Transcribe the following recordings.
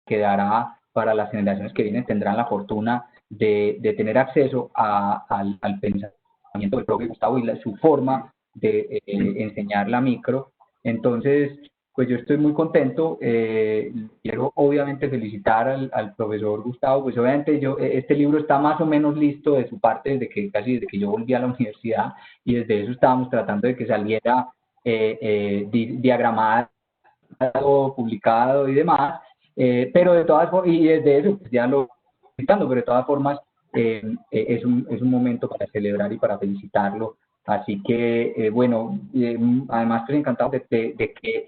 quedará para las generaciones que vienen, tendrán la fortuna de tener acceso al pensamiento del propio Gustavo y su forma de enseñar la micro. Entonces, pues yo estoy muy contento. Quiero obviamente felicitar al profesor Gustavo. Pues obviamente este libro está más o menos listo de su parte casi desde que yo volví a la universidad, y desde eso estábamos tratando de que saliera diagramado, publicado y demás. Pero de todas formas, y desde eso pues ya lo pero de todas formas es un momento para celebrar y para felicitarlo. Así que, bueno, además estoy encantado de que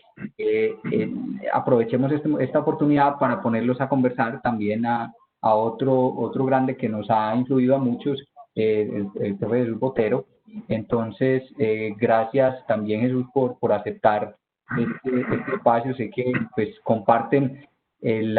aprovechemos esta oportunidad para ponerlos a conversar también a otro grande que nos ha influido a muchos, el profe Jesús Botero. Entonces, gracias también, Jesús, por aceptar este espacio. Sé que pues comparten el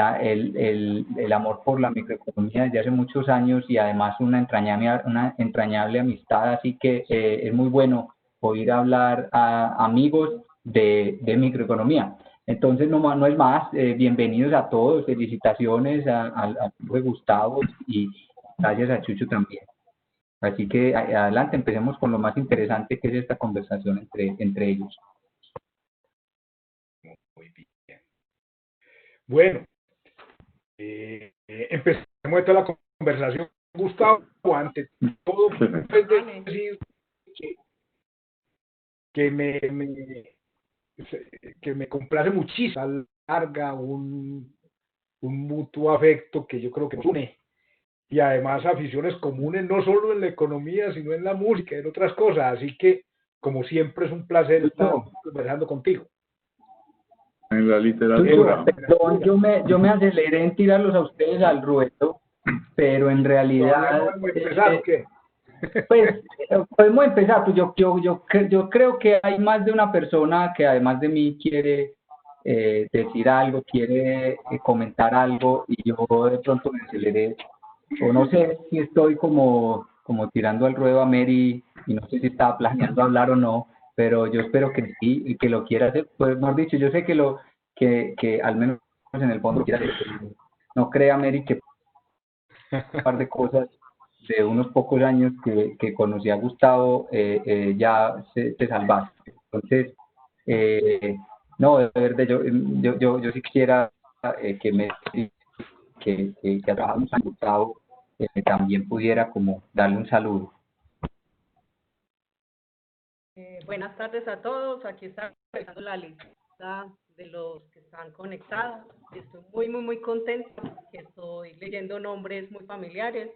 amor por la microeconomía desde hace muchos años, y además una entrañable amistad, así que es muy bueno oír hablar a amigos de microeconomía. Entonces, no es más, bienvenidos a todos, felicitaciones al profe Gustavo, y gracias a Chucho también. Así que adelante, empecemos con lo más interesante, que es esta conversación entre ellos. Muy bien. Bueno, empecemos toda la conversación. Gustavo, ante todo, pues, decir que me complace muchísimo, a larga un mutuo afecto que yo creo que nos une, y además aficiones comunes no solo en la economía, sino en la música y en otras cosas. Así que, como siempre, es un placer estar conversando contigo. En la literatura. Perdón, yo me aceleré en tirarlos a ustedes al ruedo, pero en realidad... ¿No podemos empezar o qué? Pues podemos empezar. Pues yo creo que hay más de una persona que además de mí quiere decir algo, quiere comentar algo, y yo de pronto me aceleré, o no sé si estoy como tirando al ruedo a Mary, y no sé si estaba planeando hablar o no, pero yo espero que sí y que lo quiera hacer. Pues mejor dicho, yo sé que al menos en el fondo quiera hacer. No crea, Mary, que un par de cosas de unos pocos años que conocí a Gustavo, ya te salvaste. Entonces, no, de verdad, yo sí quisiera que trabajamos con Gustavo, también pudiera como darle un saludo. Buenas tardes a todos. Aquí está empezando la lista de los que están conectados. Estoy muy contenta, que estoy leyendo nombres muy familiares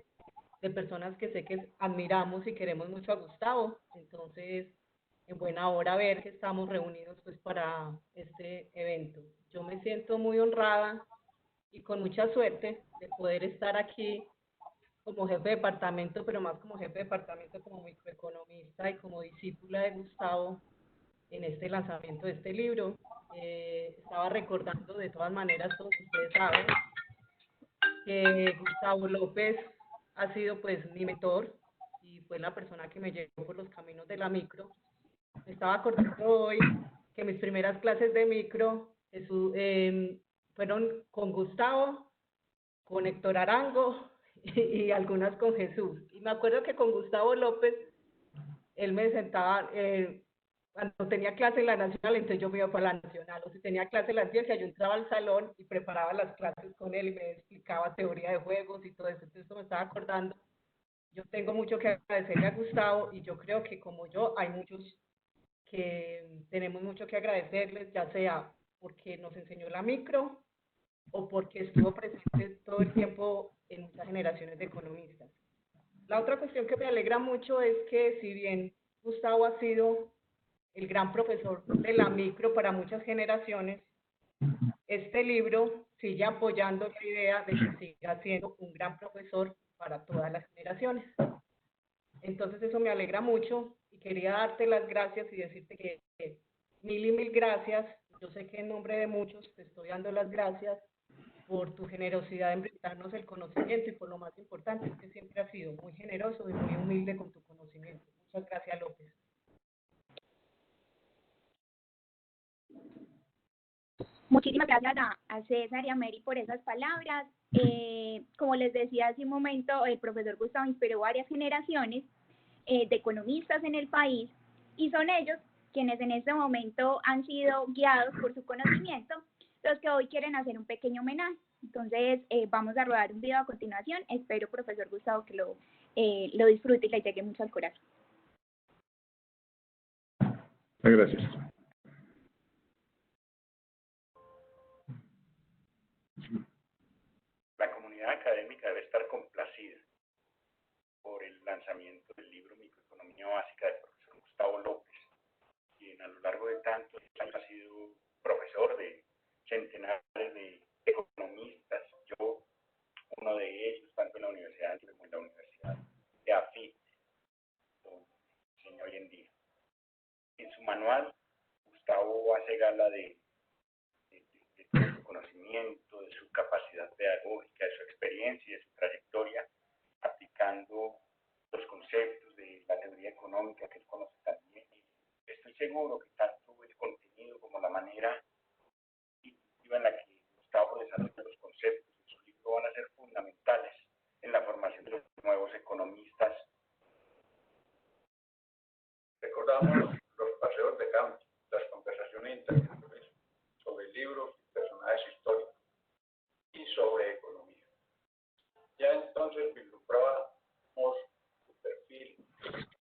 de personas que sé que admiramos y queremos mucho a Gustavo. Entonces, en buena hora ver que estamos reunidos pues para este evento. Yo me siento muy honrada y con mucha suerte de poder estar aquí como jefe de departamento, pero más como jefe de departamento, como microeconomista y como discípula de Gustavo en este lanzamiento de este libro. Estaba recordando, de todas maneras, todos ustedes saben que Gustavo López ha sido pues mi mentor y fue la persona que me llevó por los caminos de la micro. Me estaba acordando hoy que mis primeras clases de micro fueron con Gustavo, con Héctor Arango y algunas con Jesús. Y me acuerdo que con Gustavo López, él me sentaba, cuando tenía clase en la Nacional, entonces yo me iba para la Nacional, o si tenía clase en la Antioquia, yo entraba al salón y preparaba las clases con él y me explicaba teoría de juegos y todo eso. Entonces esto me estaba acordando. Yo tengo mucho que agradecerle a Gustavo, y yo creo que como yo, hay muchos que tenemos mucho que agradecerles, ya sea porque nos enseñó la micro o porque estuvo presente todo el tiempo en muchas generaciones de economistas. La otra cuestión que me alegra mucho es que, si bien Gustavo ha sido el gran profesor de la micro para muchas generaciones, este libro sigue apoyando la idea de que siga siendo un gran profesor para todas las generaciones. Entonces eso me alegra mucho, y quería darte las gracias y decirte que mil y mil gracias. Yo sé que en nombre de muchos te estoy dando las gracias por tu generosidad en brindarnos el conocimiento, y por lo más importante es que siempre has sido muy generoso y muy humilde con tu conocimiento. Muchas gracias, López. Muchísimas gracias a César y a Mary por esas palabras. Como les decía hace un momento, el profesor Gustavo inspiró varias generaciones de economistas en el país, y son ellos quienes en este momento han sido guiados por su conocimiento, los que hoy quieren hacer un pequeño homenaje. Entonces, vamos a rodar un video a continuación. Espero, profesor Gustavo, que lo disfrute y le llegue mucho al corazón. Gracias. La comunidad académica debe estar complacida por el lanzamiento del libro Microeconomía Básica del profesor Gustavo López, quien a lo largo de tantos años ha sido profesor de centenares de economistas. Yo, uno de ellos, tanto en la Universidad como en la Universidad de AFIT, donde enseña hoy en día. En su manual, Gustavo hace gala de todo su conocimiento, de su capacidad pedagógica, de su experiencia y de su trayectoria, aplicando los conceptos de la teoría económica que él conoce también. Estoy seguro que tanto el contenido como la manera intuitiva en la que Gustavo desarrolla los conceptos de su libro van a ser fundamentales en la formación de los nuevos economistas. Recordamos los paseos de campo, las conversaciones interminables sobre libros y personajes históricos y sobre economía. Ya entonces vislumbrábamos su perfil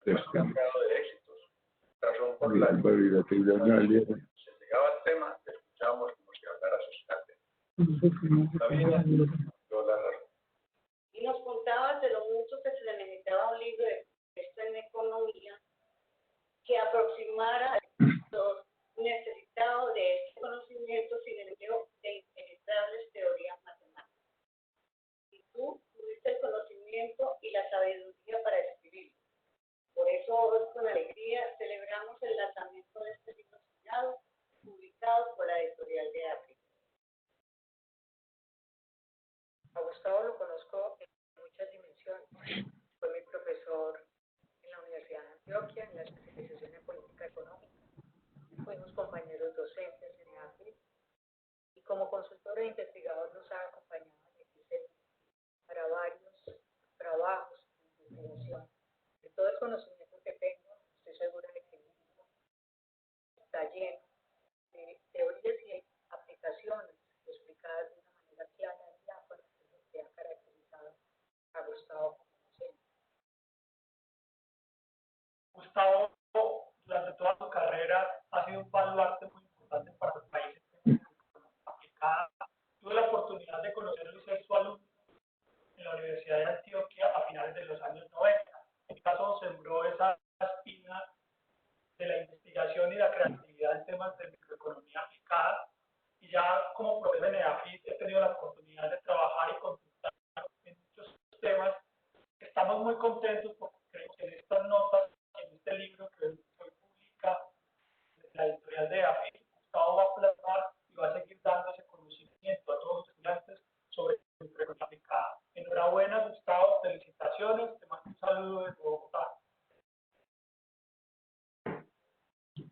más cargado de éxitos, razón por la que se llegaba al tema, le escuchábamos como si hablara Sócrates. Sabina dio la razón. Y nos contabas de lo mucho que se le necesitaba un libro de texto en economía que aproximara los necesitados de este conocimiento sin el empleo de impenetrables teorías matemáticas. Y tú tuviste el conocimiento y la sabiduría para escribirlo. Por eso hoy con alegría celebramos el lanzamiento de este libro sellado, publicado por la editorial de África. A Gustavo lo conozco en muchas dimensiones. Fue mi profesor en la Universidad de Antioquia, en la especialización en política económica. Fuimos compañeros docentes en EAFIT y como consultor e investigador nos ha acompañado en el diseño para varios trabajos de investigación. De todo el conocimiento que tengo, estoy segura de que el libro está lleno de teorías y aplicaciones explicadas de una manera clara y diáfana, que ha caracterizado a Gustavo como docente. Gustavo, durante toda su carrera, ha sido un baluarte muy importante para el país aplicada. Tuve la oportunidad de conocerlo y ser su alumno en la Universidad de Antioquia a finales de los años 90. En mi caso, sembró esa espina de la investigación y la creatividad en temas de microeconomía aplicada. Y ya como profesor en EAFIT he tenido la oportunidad de trabajar y consultar en muchos temas. Estamos muy contentos porque creemos que en estas notas, en este libro que hoy publica la editorial de EAFIT, Gustavo va a plasmar y va a seguir dando ese conocimiento a todos los estudiantes sobre microeconomía aplicada. Enhorabuena, Gustavo, felicitaciones, te mando un saludo desde Bogotá.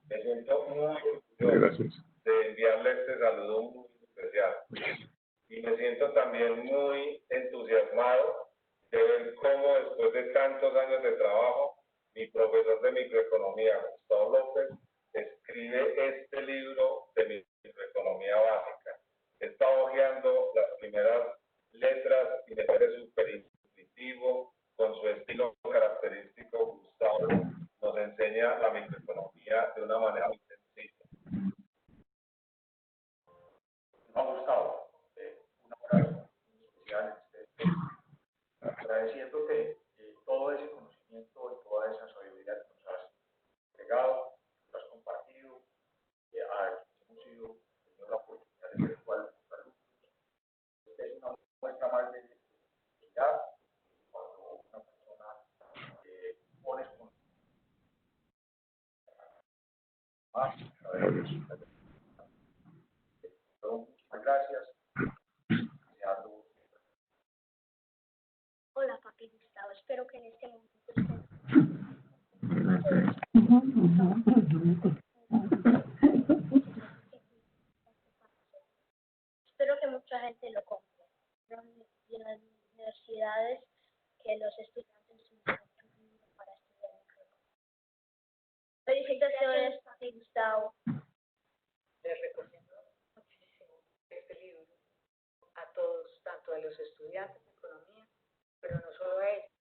Me siento muy orgulloso de enviarle este saludo muy especial. Y me siento también muy entusiasmado de ver cómo después de tantos años de trabajo, mi profesor de microeconomía, Gustavo López, escribe este libro de microeconomía básica. Está hojeando las primeras letras y me parece súper intuitivo, con su estilo característico. Gustavo nos enseña la microeconomía de una manera muy sencilla. No, Gustavo, un abrazo especial agradeciéndote todo ese conocimiento y toda esa sabiduría que nos has entregado, que nos has compartido, hemos sido tenido la oportunidad de ser igual a los alumnos. Es una muestra más de felicidad cuando una persona pone con muchas gracias. Hola, papi Gustavo. Espero que en este momento estés. los estudiantes de economía, pero no solo a ellos,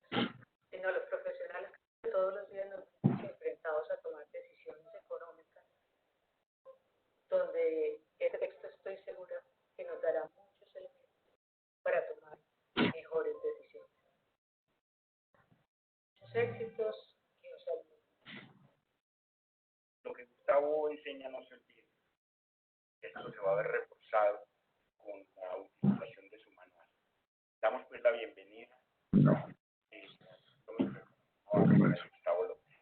sino a los profesionales que todos los días nos vemos enfrentados a tomar decisiones económicas, donde este texto estoy segura que nos dará muchos elementos para tomar mejores decisiones. Muchos éxitos y un saludo. Lo que Gustavo enseña no se olvide. Esto se va a ver reforzado con la utilización de su manual. Damos pues la bienvenida No. a Gustavo López.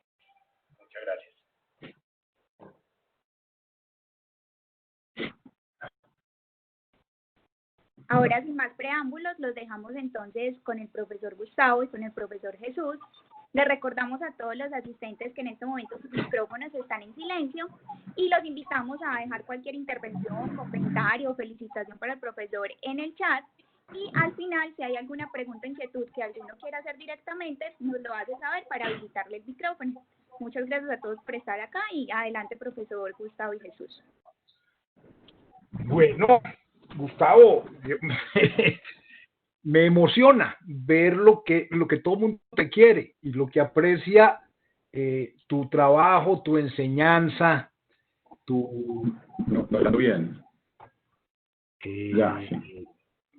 Muchas gracias. Ahora, sin más preámbulos, los dejamos entonces con el profesor Gustavo y con el profesor Jesús. Les recordamos a todos los asistentes que en este momento sus micrófonos están en silencio y los invitamos a dejar cualquier intervención, comentario o felicitación para el profesor en el chat. Y al final, si hay alguna pregunta o inquietud que alguno quiera hacer directamente, nos lo hace saber para habilitarle el micrófono. Muchas gracias a todos por estar acá y adelante, profesor Gustavo y Jesús. Bueno, Gustavo, me emociona ver lo que todo el mundo te quiere y lo que aprecia tu trabajo, tu enseñanza, tu... No, está hablando bien. Ya, sí.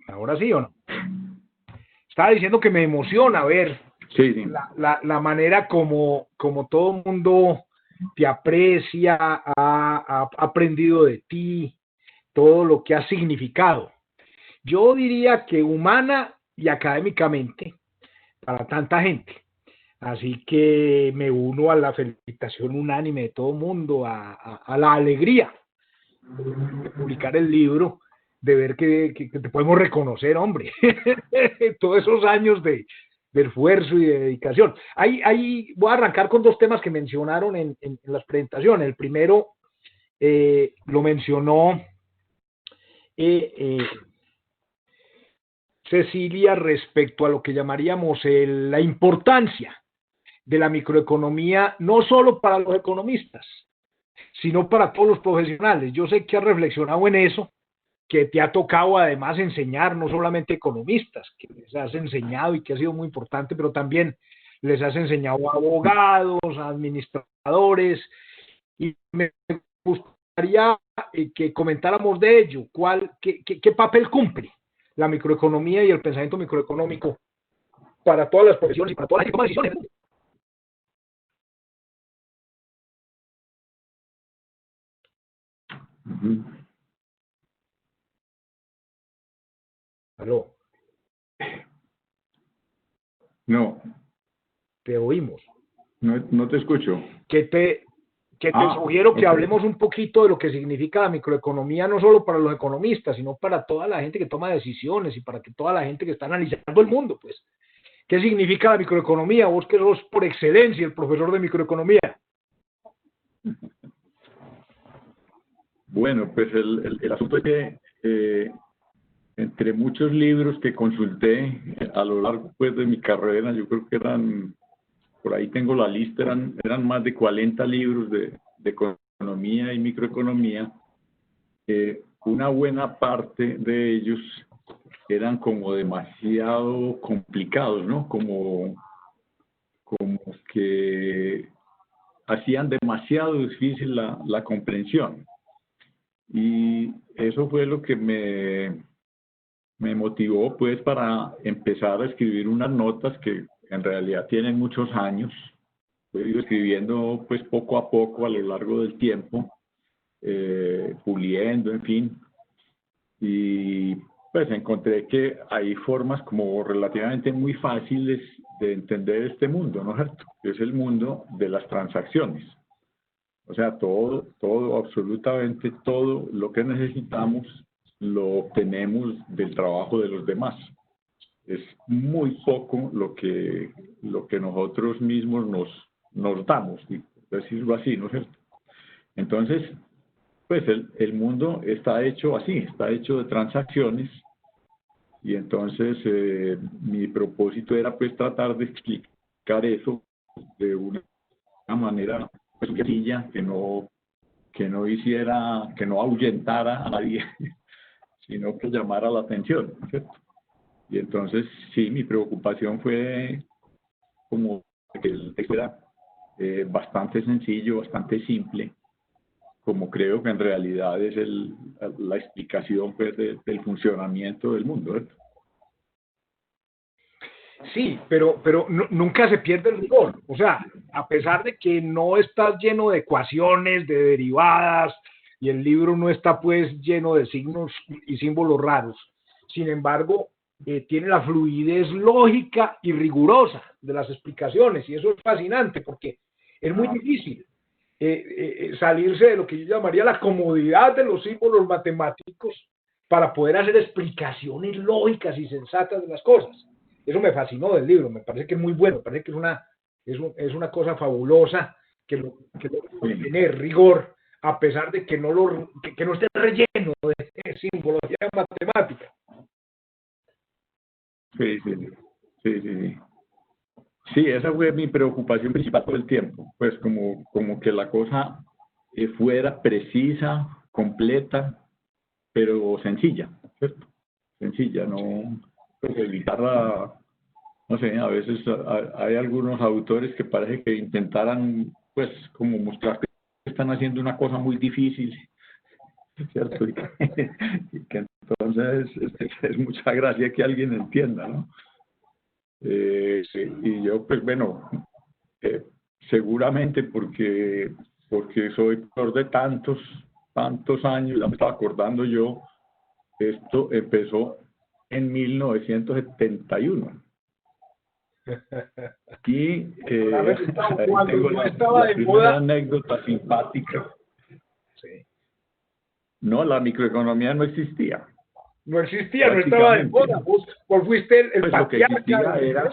¿Ahora sí o no? Estaba diciendo que me emociona ver Sí. la manera como todo el mundo te aprecia, ha aprendido de ti, todo lo que ha significado. Yo diría que humana y académicamente para tanta gente. Así que me uno a la felicitación unánime de todo el mundo, a la alegría de publicar el libro, de ver que te podemos reconocer, hombre, todos esos años de esfuerzo y de dedicación. Ahí voy a arrancar con dos temas que mencionaron en las presentaciones. El primero lo mencionó Cecilia respecto a lo que llamaríamos la importancia de la microeconomía, no solo para los economistas, sino para todos los profesionales. Yo sé que has reflexionado en eso, que te ha tocado además enseñar no solamente economistas, que les has enseñado y que ha sido muy importante, pero también les has enseñado a abogados, a administradores, y me gustaría que comentáramos de ello, qué papel cumple la microeconomía y el pensamiento microeconómico para todas las profesiones y para todas las que toman decisiones. ¿Aló? No. Te oímos. No te escucho. Que te sugiero que hablemos un poquito de lo que significa la microeconomía, no solo para los economistas, sino para toda la gente que toma decisiones y para que toda la gente que está analizando el mundo, pues. ¿Qué significa la microeconomía? Vos que sos por excelencia el profesor de microeconomía. Bueno, pues el asunto es que entre muchos libros que consulté a lo largo pues, de mi carrera, yo creo que eran, por ahí tengo la lista, eran más de 40 libros de economía y microeconomía. Una buena parte de ellos eran como demasiado complicados, ¿no? Como que hacían demasiado difícil la comprensión. Y eso fue lo que me motivó pues para empezar a escribir unas notas que en realidad tienen muchos años. He ido escribiendo pues poco a poco a lo largo del tiempo, puliendo, en fin. Y pues encontré que hay formas como relativamente muy fáciles de entender este mundo, ¿no es cierto? Es el mundo de las transacciones. O sea, todo, absolutamente todo lo que necesitamos lo obtenemos del trabajo de los demás. Es muy poco lo que nosotros mismos nos damos, decirlo así, ¿no es cierto? Entonces, pues el mundo está hecho así, está hecho de transacciones, y entonces mi propósito era pues tratar de explicar eso de una manera pues, sencilla, que no ahuyentara a nadie, sino que llamara la atención, ¿cierto? Y entonces, sí, mi preocupación fue como que el texto era bastante sencillo, bastante simple, como creo que en realidad es la explicación pues, del funcionamiento del mundo, ¿verdad? Sí, pero nunca se pierde el rigor. O sea, a pesar de que no estás lleno de ecuaciones, de derivadas, y el libro no está pues lleno de signos y símbolos raros, sin embargo, tiene la fluidez lógica y rigurosa de las explicaciones, y eso es fascinante porque es muy difícil salirse de lo que yo llamaría la comodidad de los símbolos matemáticos para poder hacer explicaciones lógicas y sensatas de las cosas. Eso me fascinó del libro, me parece que es muy bueno, me parece que es una cosa fabulosa que tiene rigor, a pesar de que que no esté relleno de simbología matemática. Sí, sí, sí, sí, sí. Sí, esa fue mi preocupación principal todo el tiempo, pues como que la cosa fuera precisa, completa, pero sencilla, ¿cierto? Sencilla, no pues evitar no sé, a veces hay algunos autores que parece que intentaran, pues, como mostrar que están haciendo una cosa muy difícil, ¿cierto? Y que entonces es mucha gracia que alguien entienda, ¿no? Y yo, pues bueno, seguramente porque soy profesor de tantos años, ya me estaba acordando yo, esto empezó en 1971. Y cuando no estaba la de primera moda. anécdota simpática. Sí. No, la microeconomía no existía. No existía, no estaba de moda. Vos fuiste el pues lo que existía era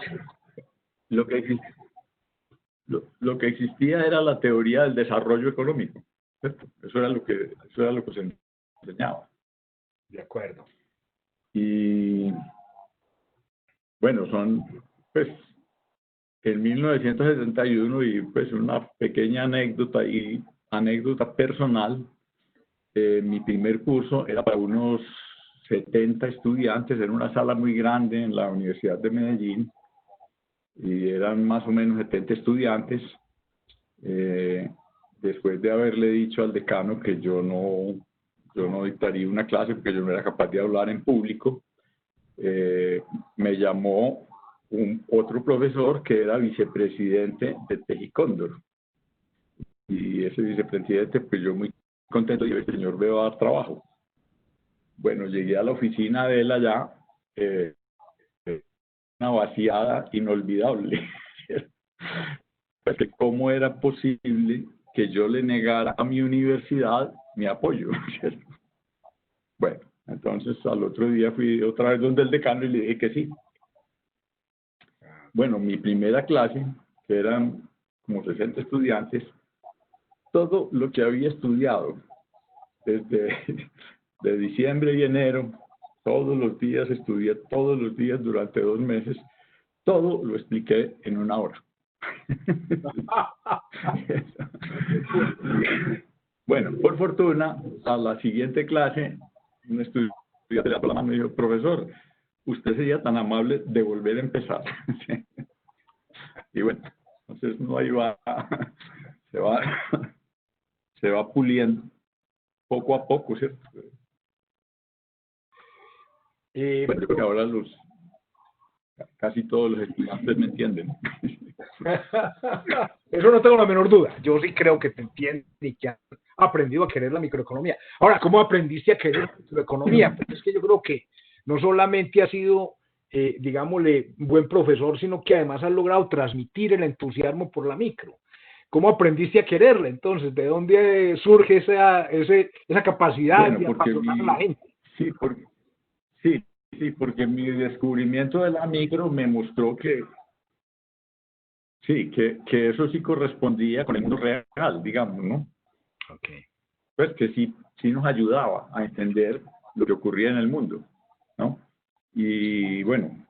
lo que existía era la teoría del desarrollo económico, ¿cierto? Eso era lo que se enseñaba. De acuerdo. Y bueno, pues en 1971 y pues una pequeña anécdota personal. Mi primer curso era para unos 70 estudiantes en una sala muy grande en la Universidad de Medellín, y eran más o menos 70 estudiantes. Después de haberle dicho al decano que yo no dictaría una clase porque yo no era capaz de hablar en público, me llamó otro profesor que era vicepresidente de Tejicóndor. Y ese vicepresidente, pues yo muy contento, y el señor me va a dar trabajo. Bueno, llegué a la oficina de él allá, una vaciada inolvidable. Porque cómo era posible que yo le negara a mi universidad mi apoyo, ¿cierto? Bueno, entonces al otro día fui otra vez donde el decano y le dije que sí. Bueno, mi primera clase, que eran como 60 estudiantes, todo lo que había estudiado desde de diciembre y enero, todos los días estudié, todos los días durante 2 meses, todo lo expliqué en 1 hora. Bueno, por fortuna, a la siguiente clase, un estudiante le levantó la mano y dijo: profesor, usted sería tan amable de volver a empezar. Y bueno, entonces no ahí va, se va puliendo poco a poco, ¿cierto? Bueno, yo creo que ahora casi todos los estudiantes me entienden. Eso no tengo la menor duda. Yo sí creo que te entienden y que han aprendido a querer la microeconomía. Ahora, ¿cómo aprendiste a querer la microeconomía? Pues es que yo creo que no solamente has sido, digámosle, buen profesor, sino que además has logrado transmitir el entusiasmo por la micro. ¿Cómo aprendiste a quererla? Entonces, ¿de dónde surge esa capacidad de apasionar a la gente? Sí, porque mi descubrimiento de la micro me mostró que sí, que eso sí correspondía con el mundo real, digamos, ¿no? Okay. Pues que sí nos ayudaba a entender lo que ocurría en el mundo, ¿no? Y bueno,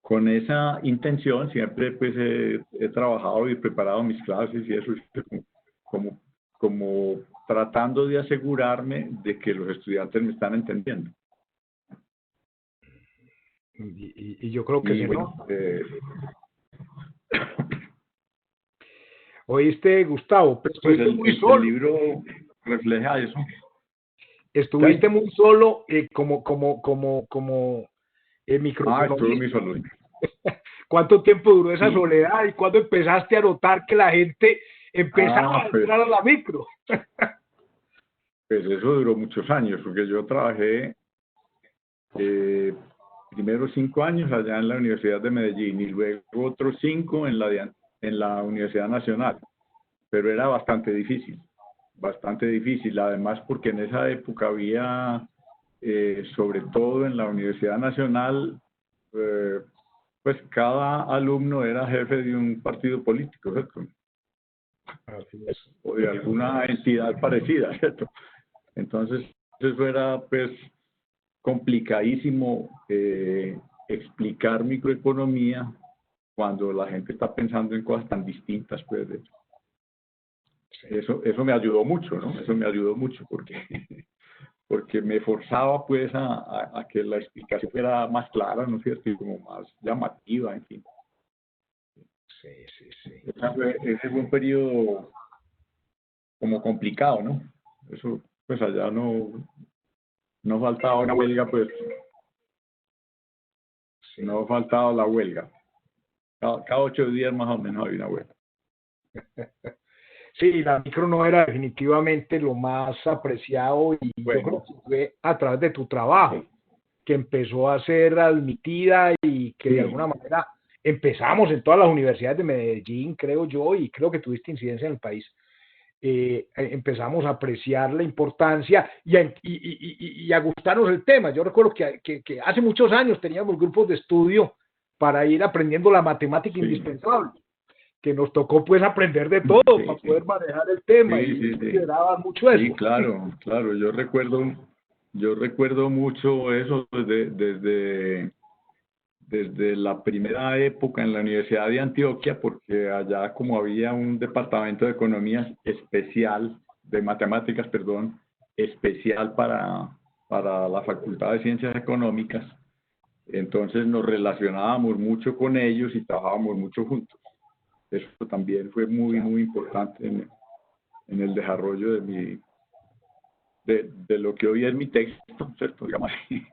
con esa intención siempre pues he trabajado y preparado mis clases y eso, como tratando de asegurarme de que los estudiantes me están entendiendo. Y yo creo que Y se bueno, nota. ¿Oíste, Gustavo? Pero pues estuviste muy el solo. libro refleja eso. Estuviste ¿Qué? muy solo como Estuve microeconomista. muy solo. ¿Cuánto tiempo duró esa Sí. soledad y cuándo empezaste a notar que la gente empezaba a Pues, entrar a la micro? pues eso duró muchos años, porque yo trabajé primero 5 años allá en la Universidad de Medellín y luego otros 5 en la Universidad Nacional, pero era bastante difícil, además porque en esa época había, sobre todo en la Universidad Nacional, pues cada alumno era jefe de un partido político, ¿cierto? Así es. O de alguna entidad parecida, ¿cierto? Entonces, eso era pues complicadísimo explicar microeconomía cuando la gente está pensando en cosas tan distintas, pues. Eso me ayudó mucho, ¿no? Eso me ayudó mucho porque me forzaba pues a que la explicación fuera más clara, ¿no es cierto? Y como más llamativa, en fin. Sí. Ese fue un periodo como complicado, ¿no? Eso, pues allá no faltaba una huelga, pues. No faltaba la huelga. Cada 8 días más o menos había una huelga. Sí, la micro no era definitivamente lo más apreciado y Bueno. yo creo que fue a través de tu trabajo que empezó a ser admitida y que de alguna manera empezamos en todas las universidades de Medellín, creo yo, y creo que tuviste incidencia en el país. Empezamos a apreciar la importancia y a gustarnos el tema. Yo recuerdo que hace muchos años teníamos grupos de estudio para ir aprendiendo la matemática indispensable, que nos tocó pues aprender de todo para poder manejar el tema y consideraban mucho eso. Sí, claro. Yo recuerdo mucho eso desde la primera época en la Universidad de Antioquia, porque allá como había un departamento de economías especial, de matemáticas, perdón, especial para la Facultad de Ciencias Económicas, entonces nos relacionábamos mucho con ellos y trabajábamos mucho juntos. Eso también fue muy importante en el desarrollo de lo que hoy es mi texto, ¿cierto? Digamos así.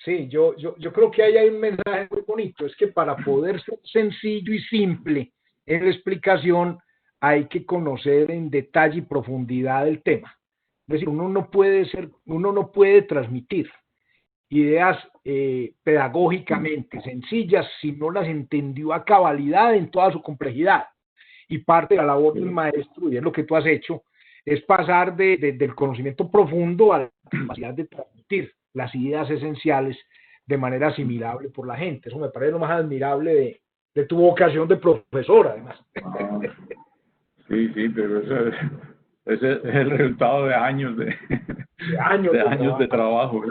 Sí, yo creo que ahí hay un mensaje muy bonito, es que para poder ser sencillo y simple en la explicación hay que conocer en detalle y profundidad el tema. Es decir, uno no puede transmitir ideas pedagógicamente sencillas si no las entendió a cabalidad en toda su complejidad. Y parte de la labor del maestro, y es lo que tú has hecho, es pasar del conocimiento profundo a la capacidad de transmitir las ideas esenciales de manera asimilable por la gente. Eso me parece lo más admirable de tu vocación de profesor, además. Sí, pero ese es el resultado de años de trabajo.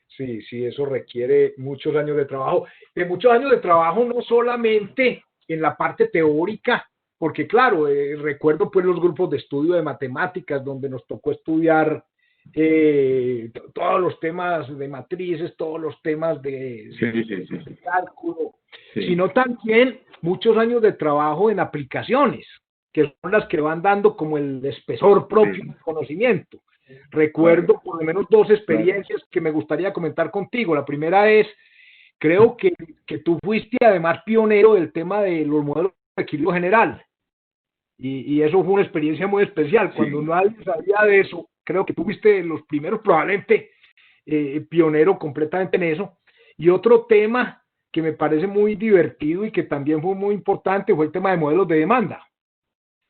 Sí, eso requiere muchos años de trabajo. De muchos años de trabajo no solamente en la parte teórica, porque claro, recuerdo pues los grupos de estudio de matemáticas donde nos tocó estudiar todos los temas de matrices, todos los temas de cálculo, sino también muchos años de trabajo en aplicaciones, que son las que van dando como el espesor propio del conocimiento. Recuerdo por lo menos 2 experiencias que me gustaría comentar contigo. La primera es, creo que tú fuiste además pionero del tema de los modelos de equilibrio general. Y eso fue una experiencia muy especial. Cuando nadie sabía de eso, creo que tú fuiste los primeros, probablemente pionero completamente en eso. Y otro tema que me parece muy divertido y que también fue muy importante fue el tema de modelos de demanda.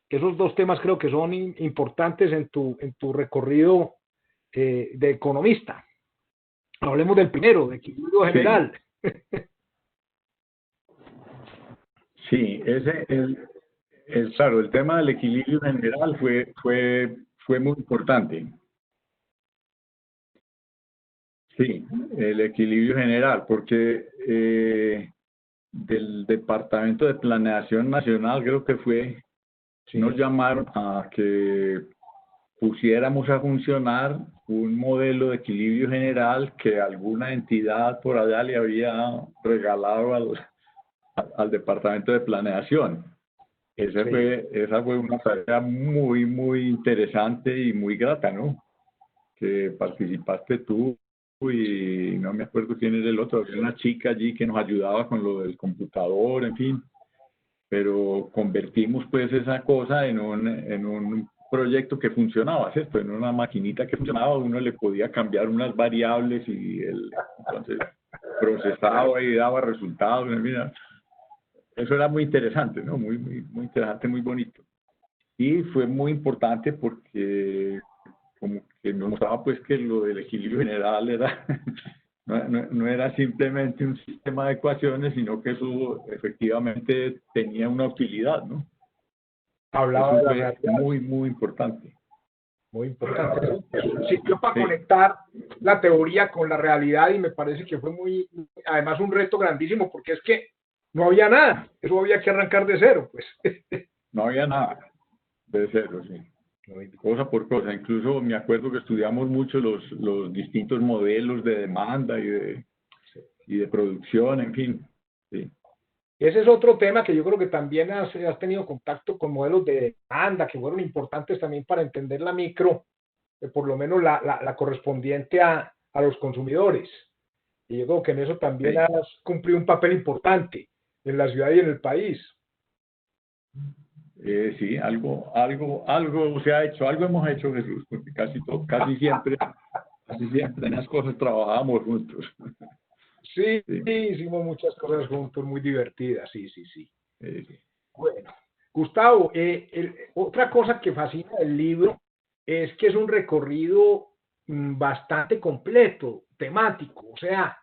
Esos 2 temas creo que son importantes en tu recorrido de economista. Hablemos del primero, de equilibrio general. Sí, claro, el tema del equilibrio general fue muy importante. Sí, el equilibrio general, porque del Departamento de Planeación Nacional creo que nos llamaron a que pusiéramos a funcionar un modelo de equilibrio general que alguna entidad por allá le había regalado al Departamento de Planeación. Esa fue una tarea muy, muy interesante y muy grata, ¿no? Que participaste tú y no me acuerdo quién era el otro, había una chica allí que nos ayudaba con lo del computador, en fin, pero convertimos pues esa cosa en un proyecto que funcionaba, ¿cierto? En una maquinita que funcionaba, uno le podía cambiar unas variables y entonces procesaba y daba resultados, mira, eso era muy interesante, ¿no? Muy, muy, muy interesante, muy bonito. Y fue muy importante porque como que nos mostraba pues que lo del equilibrio general era no era simplemente un sistema de ecuaciones, sino que eso efectivamente tenía una utilidad, ¿no? Hablaba eso de la fue realidad. muy, muy importante. Muy importante. Sirvió para conectar la teoría con la realidad y me parece que fue además un reto grandísimo porque es que no había nada, eso había que arrancar de cero, pues. No había nada, de cero, sí. Cosa por cosa. Incluso me acuerdo que estudiamos mucho los distintos modelos de demanda y de producción, en fin. Sí. Ese es otro tema que yo creo que también has tenido contacto con modelos de demanda que fueron importantes también para entender la micro, por lo menos la correspondiente a los consumidores. Y yo creo que en eso también has cumplido un papel importante en la ciudad y en el país. Sí, algo se ha hecho, algo hemos hecho, Jesús, porque casi siempre en las cosas trabajábamos juntos. Sí, hicimos muchas cosas juntos, muy divertidas, sí. Bueno, Gustavo, otra cosa que fascina del libro es que es un recorrido bastante completo, temático, o sea,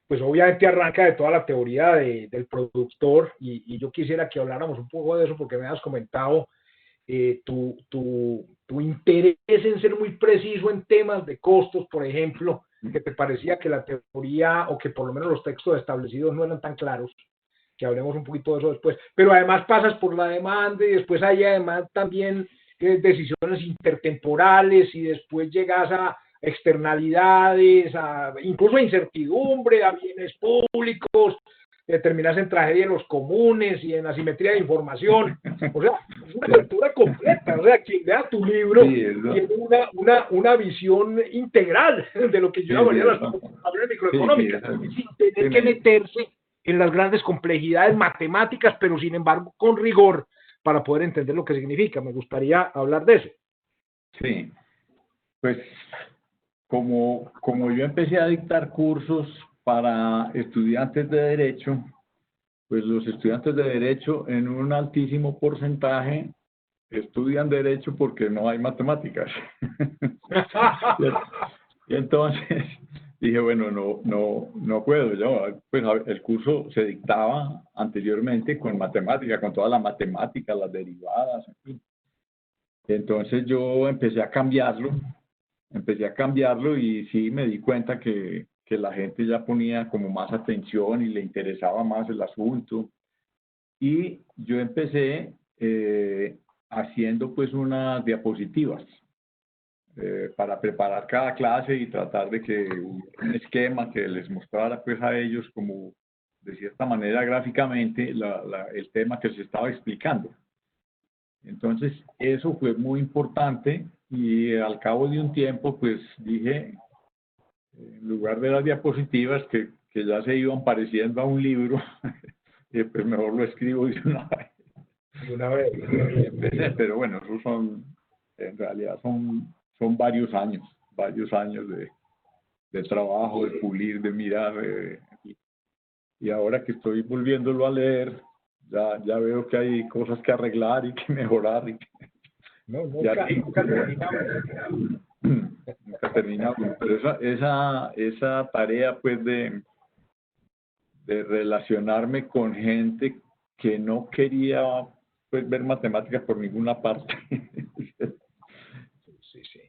pues obviamente arranca de toda la teoría del productor y yo quisiera que habláramos un poco de eso porque me has comentado tu interés en ser muy preciso en temas de costos, por ejemplo, que te parecía que la teoría o que por lo menos los textos establecidos no eran tan claros, que hablemos un poquito de eso después, pero además pasas por la demanda y después hay además también decisiones intertemporales y después llegas a externalidades, incluso a incertidumbre, a bienes públicos, terminas en tragedia en los comunes y en asimetría de información. O sea, es una lectura completa. O sea, quien lea tu libro tiene una visión integral de lo que yo llamaría las problemas microeconómicas, sin tener que meterse en las grandes complejidades matemáticas, pero sin embargo con rigor para poder entender lo que significa. Me gustaría hablar de eso. Sí, pues como yo empecé a dictar cursos para estudiantes de Derecho, pues los estudiantes de Derecho en un altísimo porcentaje estudian Derecho porque no hay matemáticas. Y entonces dije, bueno, no puedo. Pues el curso se dictaba anteriormente con matemática, con toda la matemática, las derivadas, en fin. Entonces yo empecé a cambiarlo y sí me di cuenta que la gente ya ponía como más atención y le interesaba más el asunto. Y yo empecé haciendo pues unas diapositivas para preparar cada clase y tratar de que un esquema que les mostrara pues a ellos como de cierta manera gráficamente el tema que se estaba explicando. Entonces eso fue muy importante y al cabo de un tiempo pues dije, en lugar de las diapositivas que ya se iban pareciendo a un libro, pues mejor lo escribo de una vez. Empecé, pero bueno, esos en realidad son varios años de trabajo, de pulir, de mirar. Y ahora que estoy volviéndolo a leer, ya veo que hay cosas que arreglar y que mejorar. Nunca terminamos. Pero esa tarea pues de relacionarme con gente que no quería pues ver matemáticas por ninguna parte.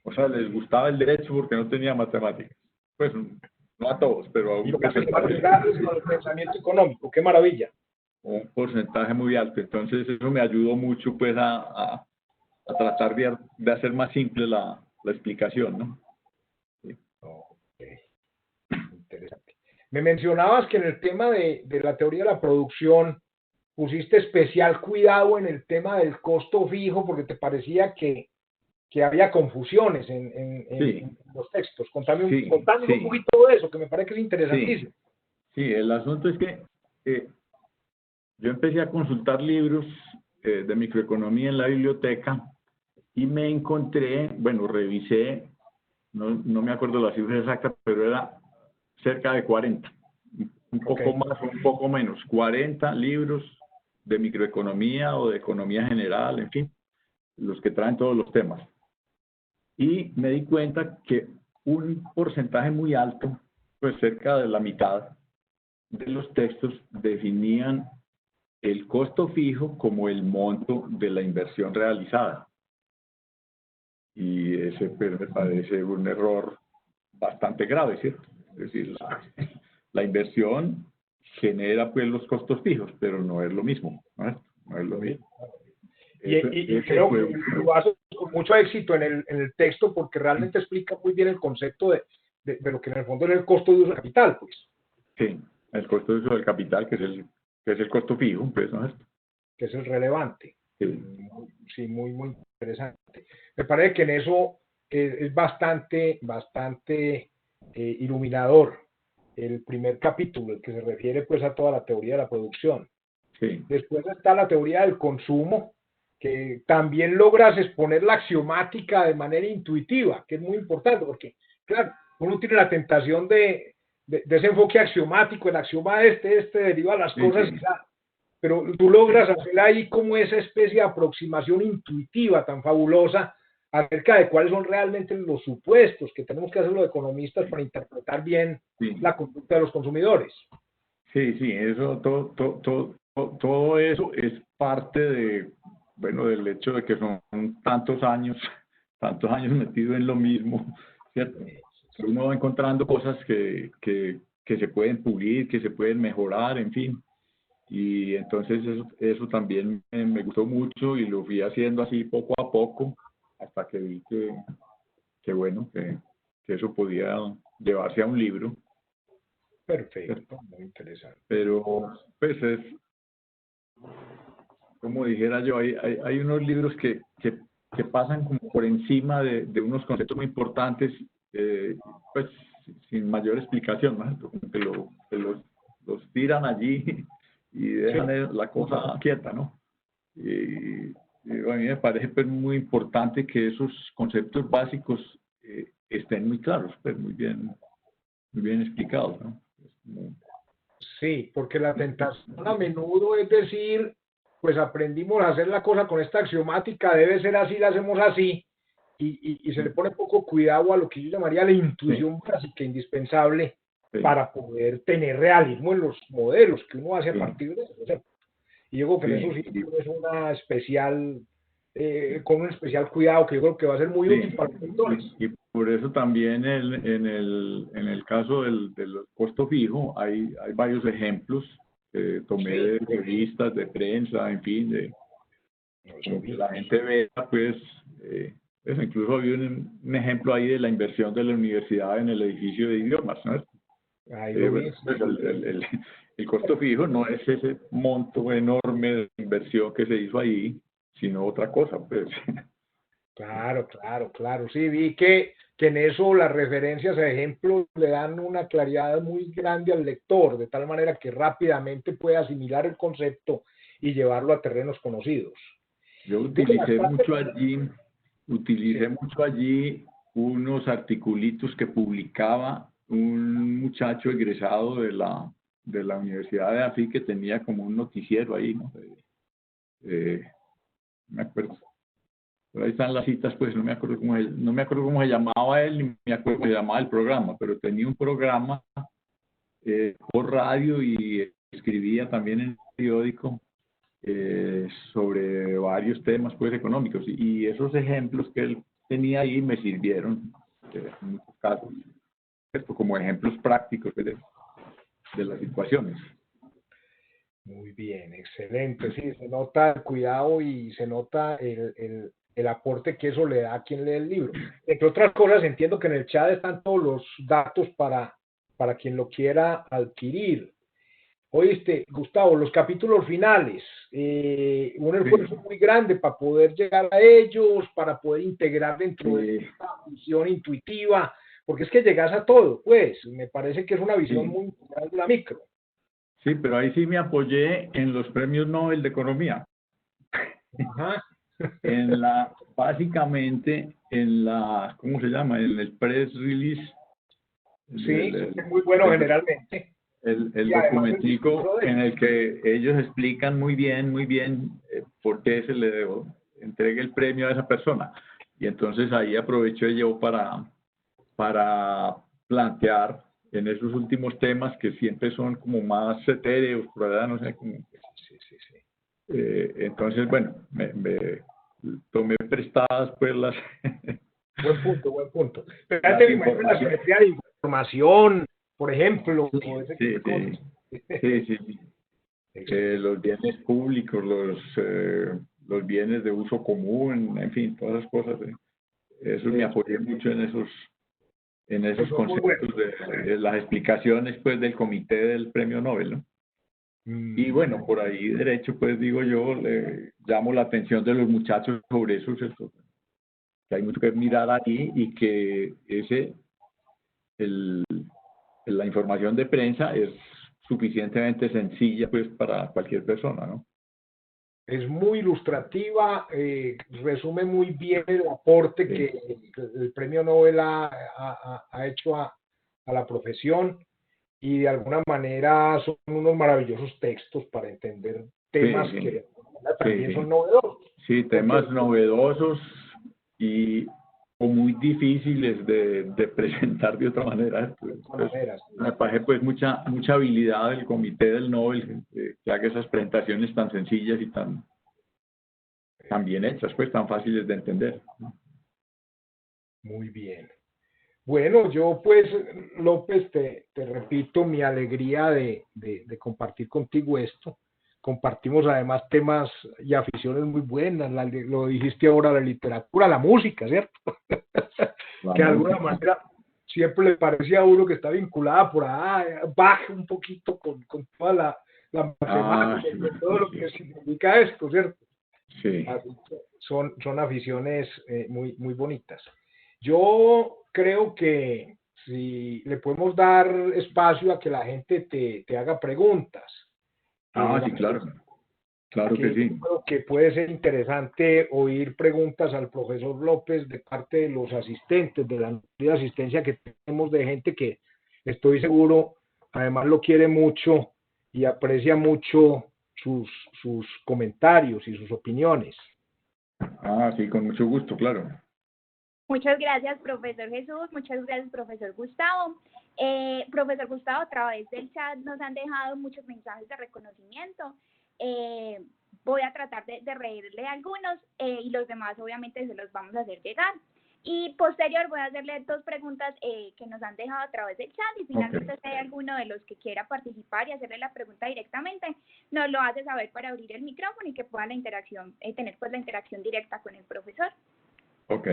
O sea, les gustaba el derecho porque no tenía matemáticas. Pues no a todos, pero a un porcentaje. Con el pensamiento económico, qué maravilla. Un porcentaje muy alto. Entonces eso me ayudó mucho pues a tratar de hacer más simple la explicación, ¿no? Sí. Interesante. Me mencionabas que en el tema de la teoría de la producción pusiste especial cuidado en el tema del costo fijo porque te parecía que había confusiones en los textos. Contame un poquito de eso, que me parece que es interesantísimo. Sí, el asunto es que yo empecé a consultar libros de microeconomía en la biblioteca y me encontré, bueno, revisé, no me acuerdo la cifra exacta, pero era cerca de 40, un poco más o un poco menos, 40 libros de microeconomía o de economía general, en fin, los que traen todos los temas. Y me di cuenta que un porcentaje muy alto, pues cerca de la mitad de los textos definían el costo fijo como el monto de la inversión realizada. Y ese pues, me parece un error bastante grave, ¿cierto? Es decir, la inversión genera pues los costos fijos, pero no es lo mismo, ¿no? No es lo mismo. Y creo que lo haces con mucho éxito en el texto porque realmente explica muy bien el concepto de lo que en el fondo es el costo de uso del capital, pues. Sí, el costo de uso del capital, que es el costo fijo, pues, ¿no? Que es el relevante. Sí, muy interesante. Me parece que en eso es bastante iluminador el primer capítulo, el que se refiere pues a toda la teoría de la producción. Sí. Después está la teoría del consumo, que también logras exponer la axiomática de manera intuitiva, que es muy importante, porque, claro, uno tiene la tentación de ese enfoque axiomático, el axioma este deriva las cosas, sí. Pero tú logras hacer ahí como esa especie de aproximación intuitiva tan fabulosa acerca de cuáles son realmente los supuestos que tenemos que hacer los economistas para interpretar bien la conducta de los consumidores. Sí, eso, todo eso es parte del hecho de que son tantos años metido en lo mismo, ¿cierto? Uno va encontrando cosas que se pueden pulir, que se pueden mejorar, en fin. Y entonces eso también me gustó mucho y lo fui haciendo así poco a poco hasta que vi que eso podía llevarse a un libro. Perfecto, muy interesante. Pero pues es, como dijera yo, hay unos libros que pasan como por encima de unos conceptos muy importantes, pues sin mayor explicación, ¿no? Que los tiran allí y dejan la cosa quieta, ¿no? Y a mí me parece pues, muy importante que esos conceptos básicos estén muy claros, pues muy bien explicados, ¿no? Sí, porque la tentación a menudo es decir, pues aprendimos a hacer la cosa con esta axiomática, debe ser así, la hacemos así, y se le pone poco cuidado a lo que yo llamaría la intuición básica indispensable para poder tener realismo en los modelos que uno hace a partir de eso. Y yo creo que en eso sí es una especial, con un especial cuidado que yo creo que va a ser muy útil para los lectores. Y por eso también en el caso del costo fijo hay varios ejemplos que tomé de revistas, de prensa, en fin, que la gente vea, pues, incluso había un ejemplo ahí de la inversión de la universidad en el edificio de idiomas, ¿no? El costo fijo no es ese monto enorme de inversión que se hizo ahí, sino otra cosa, pues. Claro. Sí, vi que en eso las referencias a ejemplos le dan una claridad muy grande al lector, de tal manera que rápidamente puede asimilar el concepto y llevarlo a terrenos conocidos. Yo utilicé mucho allí unos articulitos que publicaba un muchacho egresado de la Universidad de AFI que tenía como un noticiero ahí, ¿no? Me acuerdo. Pero ahí están las citas, pues no me acuerdo cómo se llamaba él, ni me acuerdo cómo se llamaba el programa, pero tenía un programa por radio y escribía también en el periódico sobre varios temas pues económicos y esos ejemplos que él tenía ahí me sirvieron en muchos casos como ejemplos prácticos de las situaciones. Muy bien, excelente. Sí, se nota el cuidado y se nota el aporte que eso le da a quien lee el libro. Entre otras cosas, entiendo que en el chat están todos los datos para quien lo quiera adquirir. Oíste, Gustavo, los capítulos finales, un esfuerzo muy grande para poder llegar a ellos, para poder integrar dentro de esta visión intuitiva, porque es que llegas a todo, pues, me parece que es una visión muy integral de la micro. Sí, pero ahí sí me apoyé en los premios Nobel de Economía. Ajá. Básicamente en la, ¿cómo se llama? En el press release. Sí, es muy bueno generalmente. El documentico en el que ellos explican muy bien por qué se le entrega el premio a esa persona. Y entonces ahí aprovecho yo para plantear en esos últimos temas que siempre son como más etéreos, por allá, no sé cómo. Entonces, bueno, me tomé prestadas pues las... Buen punto. Pero ya te imagino la simetría de información, por ejemplo. Sí. Los bienes públicos, los bienes de uso común, en fin, todas esas cosas. Eso me apoyé mucho en esos conceptos de las explicaciones pues del comité del premio Nobel, ¿no? Y bueno, por ahí derecho, pues digo yo, le llamo la atención de los muchachos sobre eso, que hay mucho que mirar ahí y que la información de prensa es suficientemente sencilla pues para cualquier persona, ¿no? Es muy ilustrativa, resume muy bien el aporte que el premio Nobel ha hecho a la profesión, y de alguna manera son unos maravillosos textos para entender temas que también son novedosos. Sí, temas novedosos o muy difíciles de presentar de otra manera. Me parece pues mucha habilidad del comité del Nobel que haga esas presentaciones tan sencillas y tan bien hechas, pues tan fáciles de entender. Muy bien. Bueno, yo pues, López, te repito mi alegría de compartir contigo esto. Compartimos además temas y aficiones muy buenas, lo dijiste ahora, la literatura, la música, ¿cierto? Que de alguna manera siempre le parecía a uno que está vinculada por baja un poquito con toda la matemática y todo lo que significa esto, ¿cierto? Sí. Son aficiones muy bonitas. Yo creo que si le podemos dar espacio a que la gente te haga preguntas. Sí, claro. Claro que sí. Creo que puede ser interesante oír preguntas al profesor López de parte de los asistentes, de la asistencia que tenemos, de gente que estoy seguro además lo quiere mucho y aprecia mucho sus comentarios y sus opiniones. Sí, con mucho gusto, claro. Muchas gracias, profesor Jesús. Muchas gracias, profesor Gustavo. Profesor Gustavo, a través del chat nos han dejado muchos mensajes de reconocimiento. Voy a tratar de leerle algunos y los demás obviamente se los vamos a hacer llegar. Y posterior voy a hacerle 2 preguntas que nos han dejado a través del chat y finalmente si hay alguno de los que quiera participar y hacerle la pregunta directamente, nos lo hace saber para abrir el micrófono y que pueda tener pues la interacción directa con el profesor. Ok.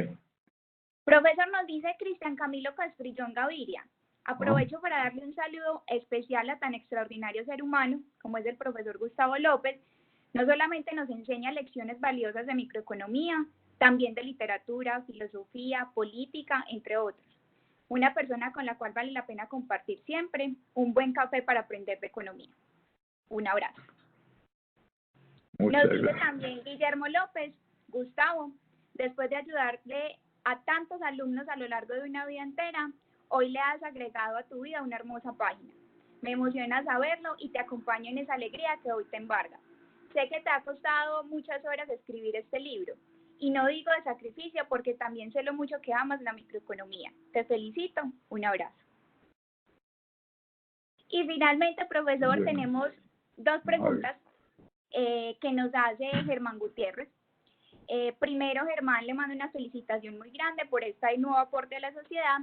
Profesor, nos dice Cristian Camilo Castrillón Gaviria. Aprovecho para darle un saludo especial a tan extraordinario ser humano como es el profesor Gustavo López. No solamente nos enseña lecciones valiosas de microeconomía, también de literatura, filosofía, política, entre otros. Una persona con la cual vale la pena compartir siempre, un buen café para aprender de economía. Un abrazo. Nos dice también Guillermo López, Gustavo, después de ayudarle a tantos alumnos a lo largo de una vida entera, hoy le has agregado a tu vida una hermosa página. Me emociona saberlo y te acompaño en esa alegría que hoy te embarga. Sé que te ha costado muchas horas escribir este libro, y no digo de sacrificio porque también sé lo mucho que amas la microeconomía. Te felicito, un abrazo. Y finalmente, profesor, tenemos 2 preguntas que nos hace Germán Gutiérrez. Primero, Germán le manda una felicitación muy grande por este nuevo aporte a la sociedad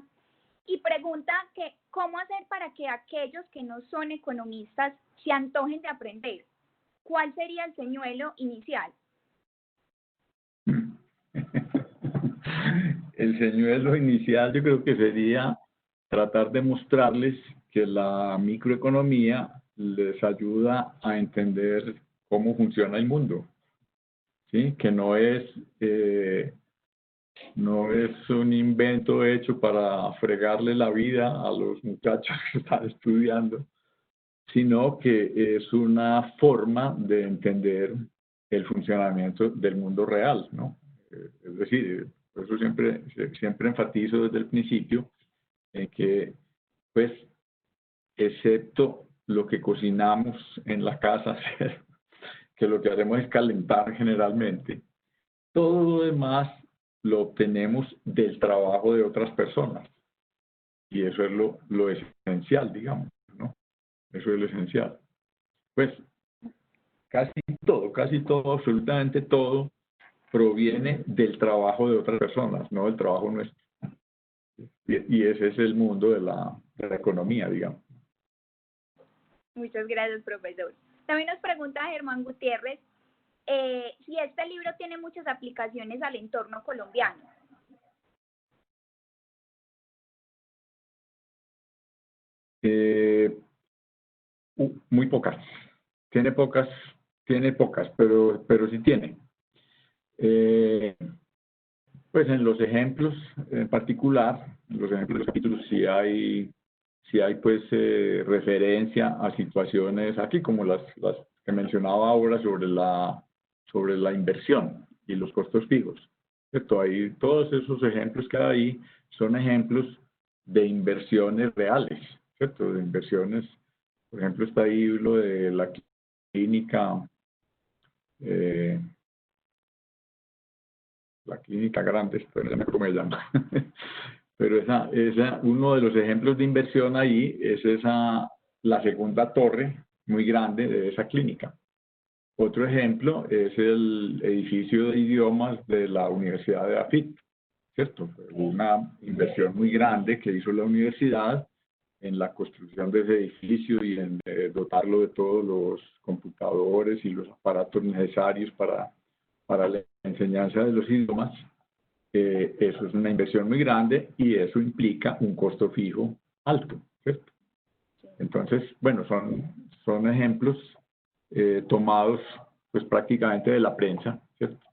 y pregunta que cómo hacer para que aquellos que no son economistas se antojen de aprender. ¿Cuál sería el señuelo inicial? el señuelo inicial yo creo que sería tratar de mostrarles que la microeconomía les ayuda a entender cómo funciona el mundo, ¿sí? Que no es un invento hecho para fregarle la vida a los muchachos que están estudiando, sino que es una forma de entender el funcionamiento del mundo real, ¿no? Es decir, por eso siempre enfatizo desde el principio en que, pues, excepto lo que cocinamos en la casa, que lo que hacemos es calentar generalmente, todo lo demás lo obtenemos del trabajo de otras personas. Y eso es lo esencial, digamos, ¿no? Eso es lo esencial. Pues casi todo, absolutamente todo, proviene del trabajo de otras personas, no del trabajo nuestro. Y ese es el mundo de la economía, digamos. Muchas gracias, profesor. También nos pregunta Germán Gutiérrez si este libro tiene muchas aplicaciones al entorno colombiano. Muy pocas. Tiene pocas, pero sí tiene. Pues en los ejemplos en particular, en los ejemplos de los capítulos sí hay pues referencia a situaciones aquí como las que mencionaba ahora sobre la inversión y los costos fijos. ¿Cierto? Ahí, todos esos ejemplos que hay ahí son ejemplos de inversiones reales, ¿cierto? De inversiones, por ejemplo, está ahí lo de la clínica grande, no sé cómo se llama. Pero uno de los ejemplos de inversión ahí es la segunda torre muy grande de esa clínica. Otro ejemplo es el edificio de idiomas de la Universidad de AFIT, ¿cierto? Una inversión muy grande que hizo la universidad en la construcción de ese edificio y en dotarlo de todos los computadores y los aparatos necesarios para la enseñanza de los idiomas. Eso es una inversión muy grande y eso implica un costo fijo alto, ¿cierto? Entonces, bueno, son ejemplos tomados pues prácticamente de la prensa, ¿cierto?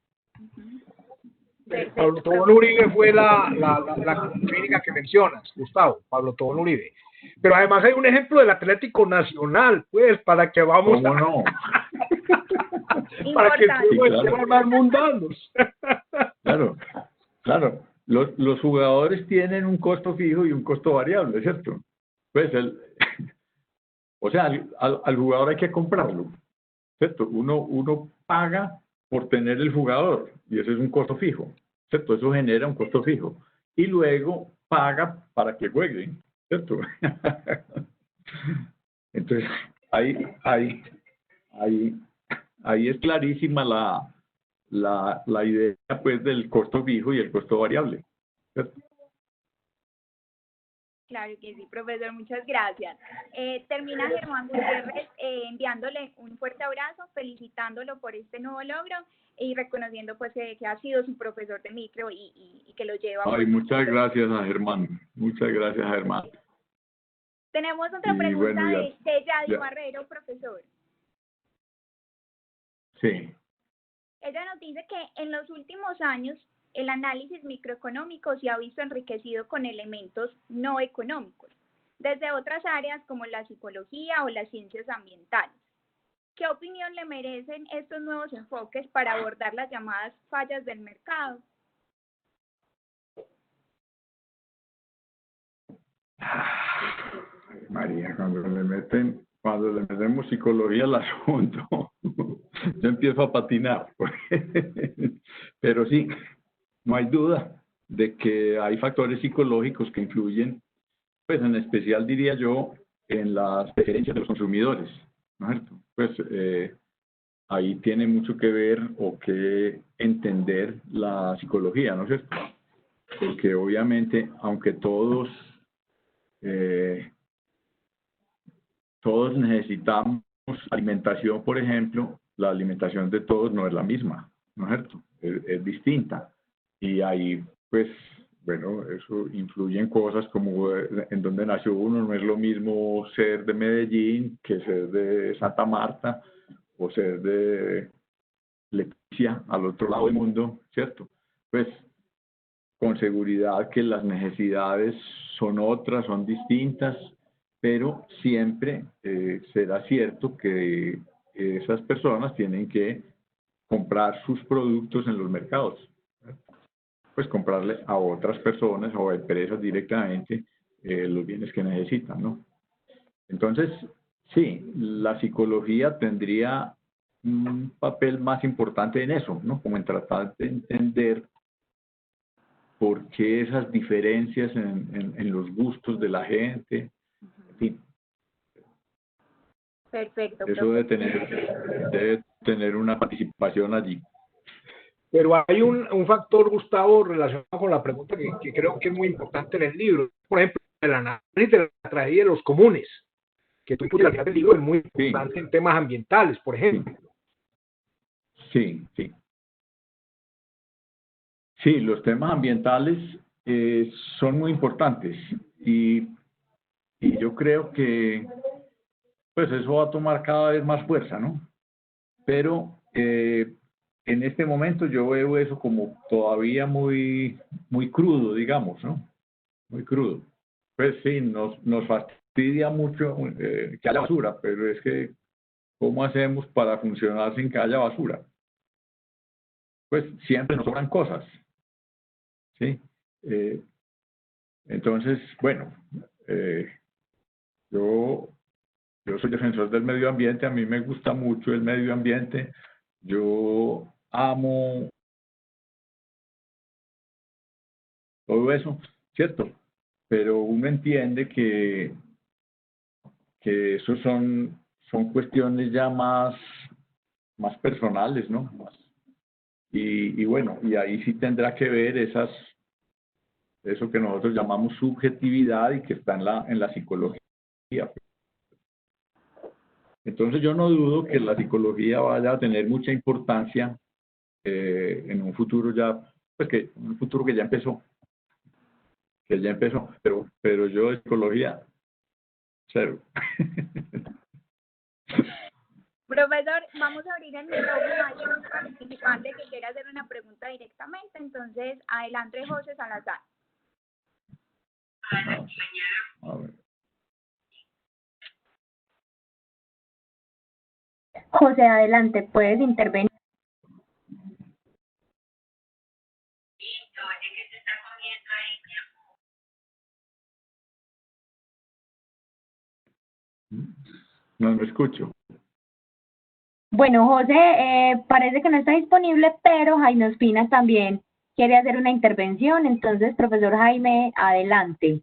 Pablo Tobón Uribe fue la clínica que mencionas, Gustavo, Pablo Tobón Uribe. Pero además hay un ejemplo del Atlético Nacional, pues, para que vamos ¿Cómo no? para que estemos más mundanos. Claro. Los jugadores tienen un costo fijo y un costo variable, ¿cierto? Pues o sea, al jugador hay que comprarlo, ¿cierto? Uno paga por tener el jugador y ese es un costo fijo, ¿cierto? Eso genera un costo fijo. Y luego paga para que jueguen, ¿cierto? Entonces, ahí es clarísima la idea pues del costo fijo y el costo variable, ¿cierto? Claro que sí, profesor, muchas gracias. Termina Germán Gutiérrez enviándole un fuerte abrazo, felicitándolo por este nuevo logro y reconociendo pues que ha sido su profesor de micro y que lo lleva. Ay, muchas gracias a Germán, muchas gracias a Germán. Tenemos otra pregunta de Yadi Barrero, profesor. Sí. Ella nos dice que en los últimos años el análisis microeconómico se ha visto enriquecido con elementos no económicos, desde otras áreas como la psicología o las ciencias ambientales. ¿Qué opinión le merecen estos nuevos enfoques para abordar las llamadas fallas del mercado? María, cuando le metemos psicología al asunto, yo empiezo a patinar. Pero sí, no hay duda de que hay factores psicológicos que influyen, pues en especial diría yo, en las preferencias de los consumidores, ¿no es cierto? Pues ahí tiene mucho que ver o que entender la psicología, ¿no es cierto? Porque obviamente, aunque todos necesitamos alimentación, por ejemplo, la alimentación de todos no es la misma, ¿no es cierto? Es distinta. Y ahí, pues, bueno, eso influye en cosas como en dónde nació uno. No es lo mismo ser de Medellín que ser de Santa Marta o ser de Leticia, al otro lado del mundo, ¿cierto? Pues con seguridad que las necesidades son otras, son distintas, pero siempre será cierto que esas personas tienen que comprar sus productos en los mercados, pues comprarle a otras personas o a empresas directamente los bienes que necesitan, ¿no? Entonces, sí, la psicología tendría un papel más importante en eso, ¿no? Como en tratar de entender por qué esas diferencias en los gustos de la gente, en fin. Perfecto. Eso debe tener una participación allí. Pero hay un factor, Gustavo, relacionado con la pregunta que creo que es muy importante en el libro. Por ejemplo, el análisis de la tragedia de los comunes, que tú incluyes al final del libro, es muy importante en temas ambientales, por ejemplo. Sí, sí. Sí, los temas ambientales son muy importantes y yo creo que pues eso va a tomar cada vez más fuerza, ¿no? Pero en este momento yo veo eso como todavía muy crudo, digamos, ¿no? Muy crudo. Pues sí, nos fastidia mucho que haya basura, pero es que ¿cómo hacemos para funcionar sin que haya basura? Pues siempre nos sobran cosas, ¿sí? Entonces, bueno, yo soy defensor del medio ambiente, a mí me gusta mucho el medio ambiente, yo amo todo eso, ¿cierto? Pero uno entiende que eso son cuestiones ya más personales, ¿no? Y bueno, y ahí sí tendrá que ver eso que nosotros llamamos subjetividad y que está en la psicología. Entonces yo no dudo que la psicología vaya a tener mucha importancia en un futuro ya, pues que un futuro que ya empezó, pero yo de psicología, cero. Profesor, vamos a abrir el micrófono. Hay un participante que quiere hacer una pregunta directamente, entonces adelante, José Salazar. A ver. José, adelante, puedes intervenir. No me escucho. Bueno, José, parece que no está disponible, pero Jaime Ospina también quiere hacer una intervención. Entonces, profesor Jaime, adelante.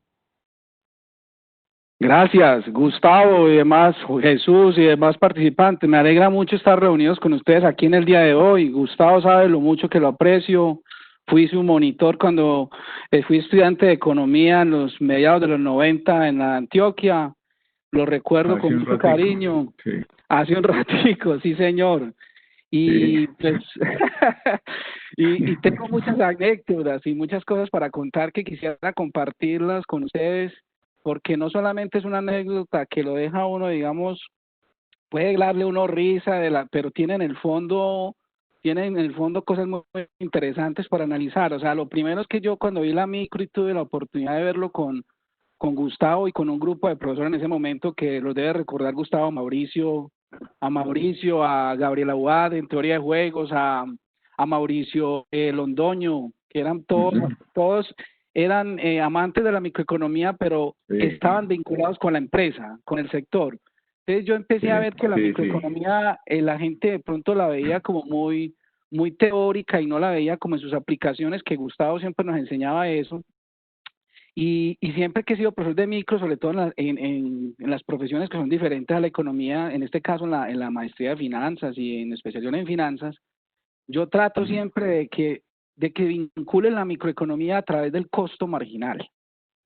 Gracias, Gustavo y demás, Jesús y demás participantes. Me alegra mucho estar reunidos con ustedes aquí en el día de hoy. Gustavo sabe lo mucho que lo aprecio. Fui su monitor cuando fui estudiante de economía en los mediados de los 90 en la Antioquia. Lo recuerdo con mucho cariño. Sí. Hace un ratico, sí, señor. Y sí. Pues y tengo muchas anécdotas y muchas cosas para contar que quisiera compartirlas con ustedes, porque no solamente es una anécdota que lo deja uno, digamos, puede darle uno risa, pero tiene en el fondo cosas muy interesantes para analizar. O sea, lo primero es que yo cuando vi la micro y tuve la oportunidad de verlo con Gustavo y con un grupo de profesores en ese momento que los debe recordar Gustavo, a Mauricio, a Gabriel Aguad en teoría de juegos, a Mauricio Londoño, que eran todos eran amantes de la microeconomía, pero estaban vinculados con la empresa, con el sector. Entonces yo empecé a ver que la microeconomía, la gente de pronto la veía como muy teórica y no la veía como en sus aplicaciones, que Gustavo siempre nos enseñaba eso. Y siempre que he sido profesor de micro, sobre todo en las profesiones que son diferentes a la economía, en este caso en la maestría de finanzas y en especialización en finanzas, yo trato siempre de que vinculen la microeconomía a través del costo marginal.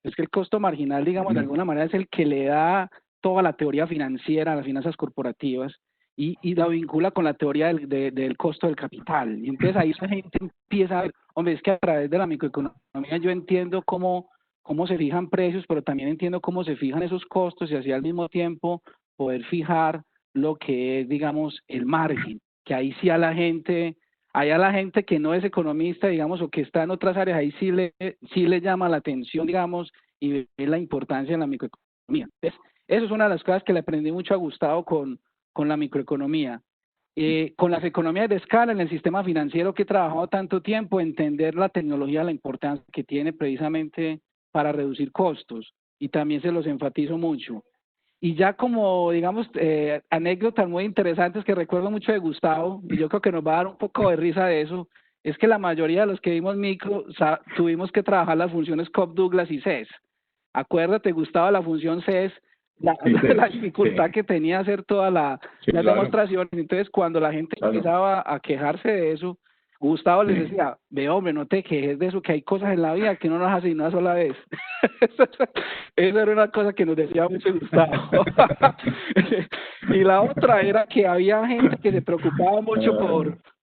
Es que el costo marginal, digamos, de alguna manera es el que le da toda la teoría financiera a las finanzas corporativas. y la vincula con la teoría del costo del capital. Y entonces ahí la gente empieza a ver, hombre, es que a través de la microeconomía yo entiendo cómo se fijan precios, pero también entiendo cómo se fijan esos costos y así al mismo tiempo poder fijar lo que es, digamos, el margen, que ahí sí a la gente que no es economista, digamos, o que está en otras áreas, ahí sí le llama la atención, digamos, y ve la importancia de la microeconomía. Entonces, eso es una de las cosas que le aprendí mucho a Gustavo con la microeconomía. Con las economías de escala en el sistema financiero que he trabajado tanto tiempo, entender la tecnología, la importancia que tiene precisamente para reducir costos, y también se los enfatizo mucho. Y ya como, digamos, anécdotas muy interesantes que recuerdo mucho de Gustavo, y yo creo que nos va a dar un poco de risa de eso, es que la mayoría de los que vimos micro tuvimos que trabajar las funciones Cobb-Douglas y CES. Acuérdate, Gustavo, la función CES, la dificultad que tenía hacer todas las demostraciones. Entonces, cuando la gente empezaba a quejarse de eso, Gustavo les decía, ve hombre, no te quejes de eso, que hay cosas en la vida que no nos hacen una sola vez. Esa era una cosa que nos decía mucho Gustavo. Y la otra era que había gente que se preocupaba mucho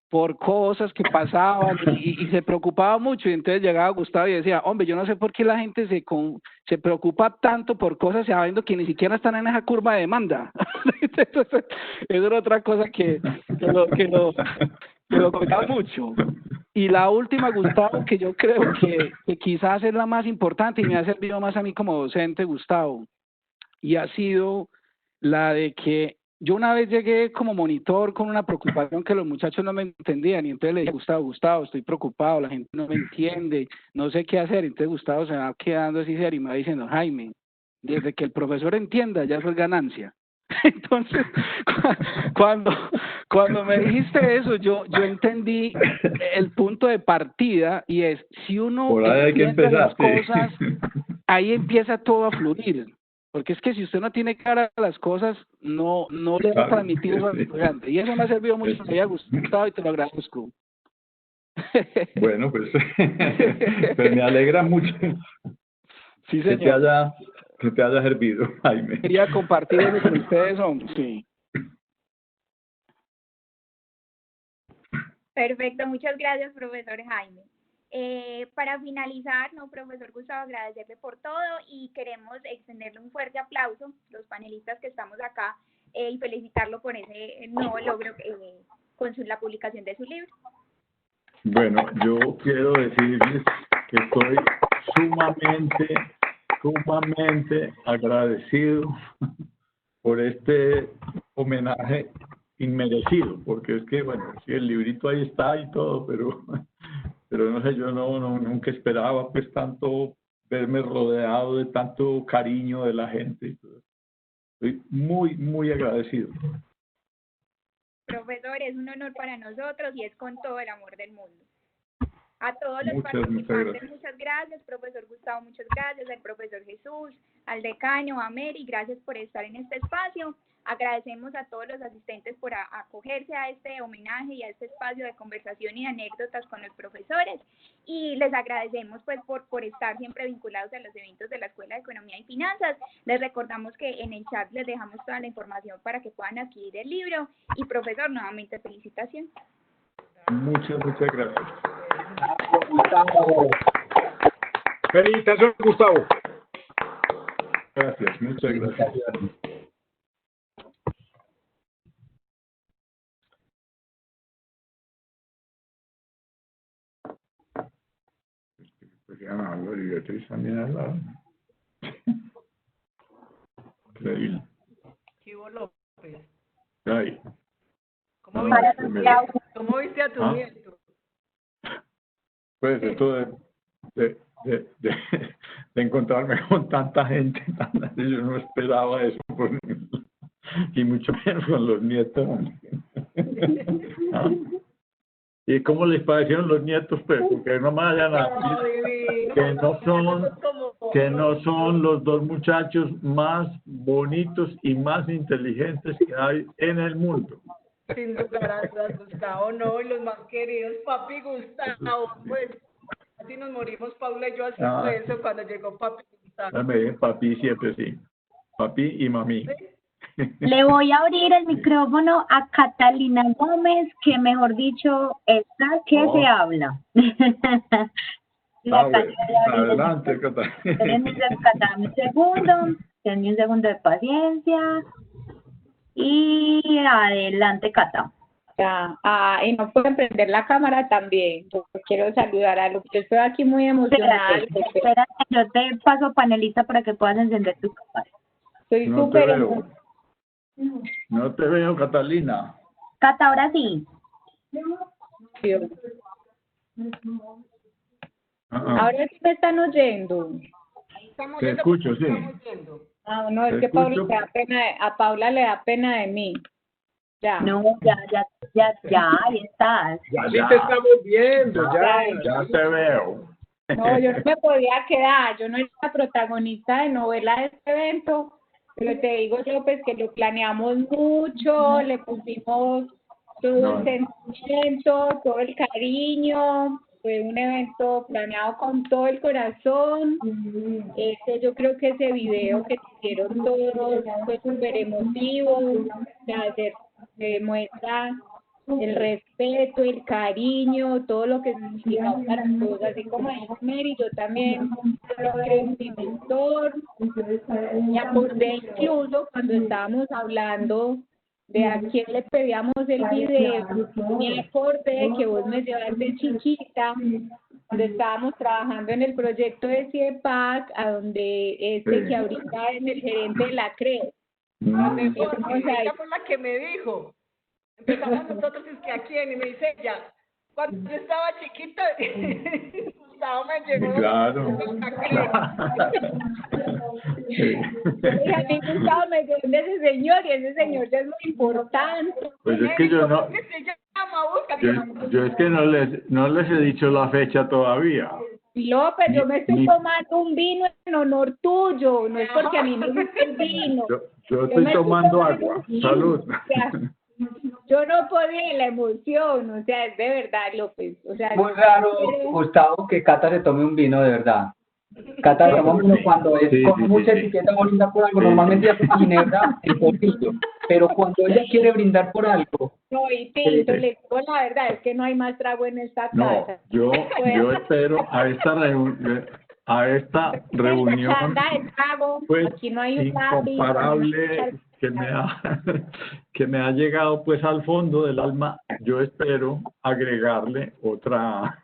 por cosas que pasaban y se preocupaba mucho, y entonces llegaba Gustavo y decía, hombre, yo no sé por qué la gente se preocupa tanto por cosas sabiendo que ni siquiera están en esa curva de demanda. Entonces, eso era otra cosa que lo comentaba mucho. Y la última, Gustavo, que yo creo que quizás es la más importante y me ha servido más a mí como docente, Gustavo, y ha sido la de que yo una vez llegué como monitor con una preocupación que los muchachos no me entendían, y entonces le dije, Gustavo, estoy preocupado, la gente no me entiende, no sé qué hacer. Entonces Gustavo se va quedando así serio y me va diciendo, Jaime, desde que el profesor entienda, ya eso es ganancia. Entonces, cuando me dijiste eso, yo entendí el punto de partida, y es, si uno entiende las cosas, ahí empieza todo a fluir. Porque es que si usted no tiene cara a las cosas, no le va a transmitir eso al estudiante. Y eso me ha servido mucho, me ha gustado y te lo agradezco. Bueno, pues, pues me alegra mucho sí, señor. que te haya servido, Jaime. Quería compartir eso con ustedes, hombre. Sí. Perfecto, muchas gracias, profesor Jaime. Para finalizar, profesor Gustavo, agradecerle por todo y queremos extenderle un fuerte aplauso los panelistas que estamos acá y felicitarlo por ese nuevo logro con la publicación de su libro. Bueno, yo quiero decirles que estoy sumamente agradecido por este homenaje inmerecido, porque es que, bueno, sí, el librito ahí está y todo, pero no sé, yo nunca esperaba pues tanto, verme rodeado de tanto cariño de la gente. Estoy muy agradecido. Profesor, es un honor para nosotros y es con todo el amor del mundo. A todos los participantes, muchas gracias, profesor Gustavo, muchas gracias, al profesor Jesús, al decano, a Mary, gracias por estar en este espacio. Agradecemos a todos los asistentes por acogerse a este homenaje y a este espacio de conversación y de anécdotas con los profesores, y les agradecemos pues por estar siempre vinculados a los eventos de la Escuela de Economía y Finanzas. Les recordamos que en el chat les dejamos toda la información para que puedan adquirir el libro, y profesor, nuevamente felicitaciones. Muchas gracias. Felicitaciones, Gustavo. Gracias, muchas gracias. Y Beatriz también al lado. Increíble. Chivo López. Ahí. ¿Cómo viste a tu nieto? Pues esto de encontrarme con tanta gente, yo no esperaba eso, y mucho menos con los nietos. ¿Y cómo les parecieron los nietos, pues? Porque no me vayan a decir que no son los dos muchachos más bonitos y más inteligentes que hay en el mundo. Sin lugar a dudas, Gustavo, no, y los más queridos, papi Gustavo, pues, así nos morimos, Paula y yo haciendo eso cuando llegó papi Gustavo. Me dije papi siempre, sí. Papi y mami. ¿Sí? Le voy a abrir el micrófono a Catalina Gómez, que mejor dicho, está que se habla. Bueno, adelante, Catalina. Denme un segundo de paciencia. Y adelante, Cata. Y no pueden prender la cámara también. Yo quiero saludar a los que estoy aquí muy emocionada. Espérate, yo te paso panelista para que puedas encender tu cámara. Estoy No súper te veo. No te veo, Catalina. Cata, ahora sí. Ahora sí me están oyendo. Te escucho, sí. No, es que Paula le da pena, a Paula le da pena de mí. Ya. No, ya, ahí estás. Ya sí te estamos viendo, Ya te veo. No, yo no me podía quedar, yo no era la protagonista de novela de este evento, pero te digo, López, que lo planeamos mucho, le pusimos todo el sentimiento, todo el cariño, fue un evento planeado con todo el corazón. Yo creo que ese video que hicieron todos fue súper emotivo, o sea, se demuestra el respeto, el cariño, todo lo que significa para todos, así como dijo Mary, yo también creo que es mi mentor. Me acordé incluso cuando estábamos hablando de a quién le pedíamos el video, me acordé que vos me llevaste chiquita, cuando estábamos trabajando en el proyecto de CIEPAC, a donde que ahorita es el gerente de la CRE. Ella fue la que me dijo. Empezamos nosotros, es que a quién, y me dice ella, cuando yo estaba chiquita, Gustavo me llevó. Claro. A mí Gustavo me llevó de ese señor, y ese señor ya es muy importante. Pues es que yo no, yo es que no les he dicho la fecha todavía. López, yo me estoy tomando un vino en honor tuyo, no es porque a mí me gusta el vino. Yo estoy tomando agua. Salud. Yo no podía la emoción, o sea, es de verdad, López. O sea, muy raro, Gustavo, que Cata se tome un vino, de verdad. Cata toma uno cuando es con mucha etiqueta bonita por algo, normalmente ya toma ginebra en poquito, pero cuando ella quiere brindar por algo. No, y tinto, le digo la verdad, es que no hay más trago en esta casa. Yo espero a esta reunión, pues, aquí no hay incomparable que me ha llegado pues al fondo del alma. Yo espero agregarle otra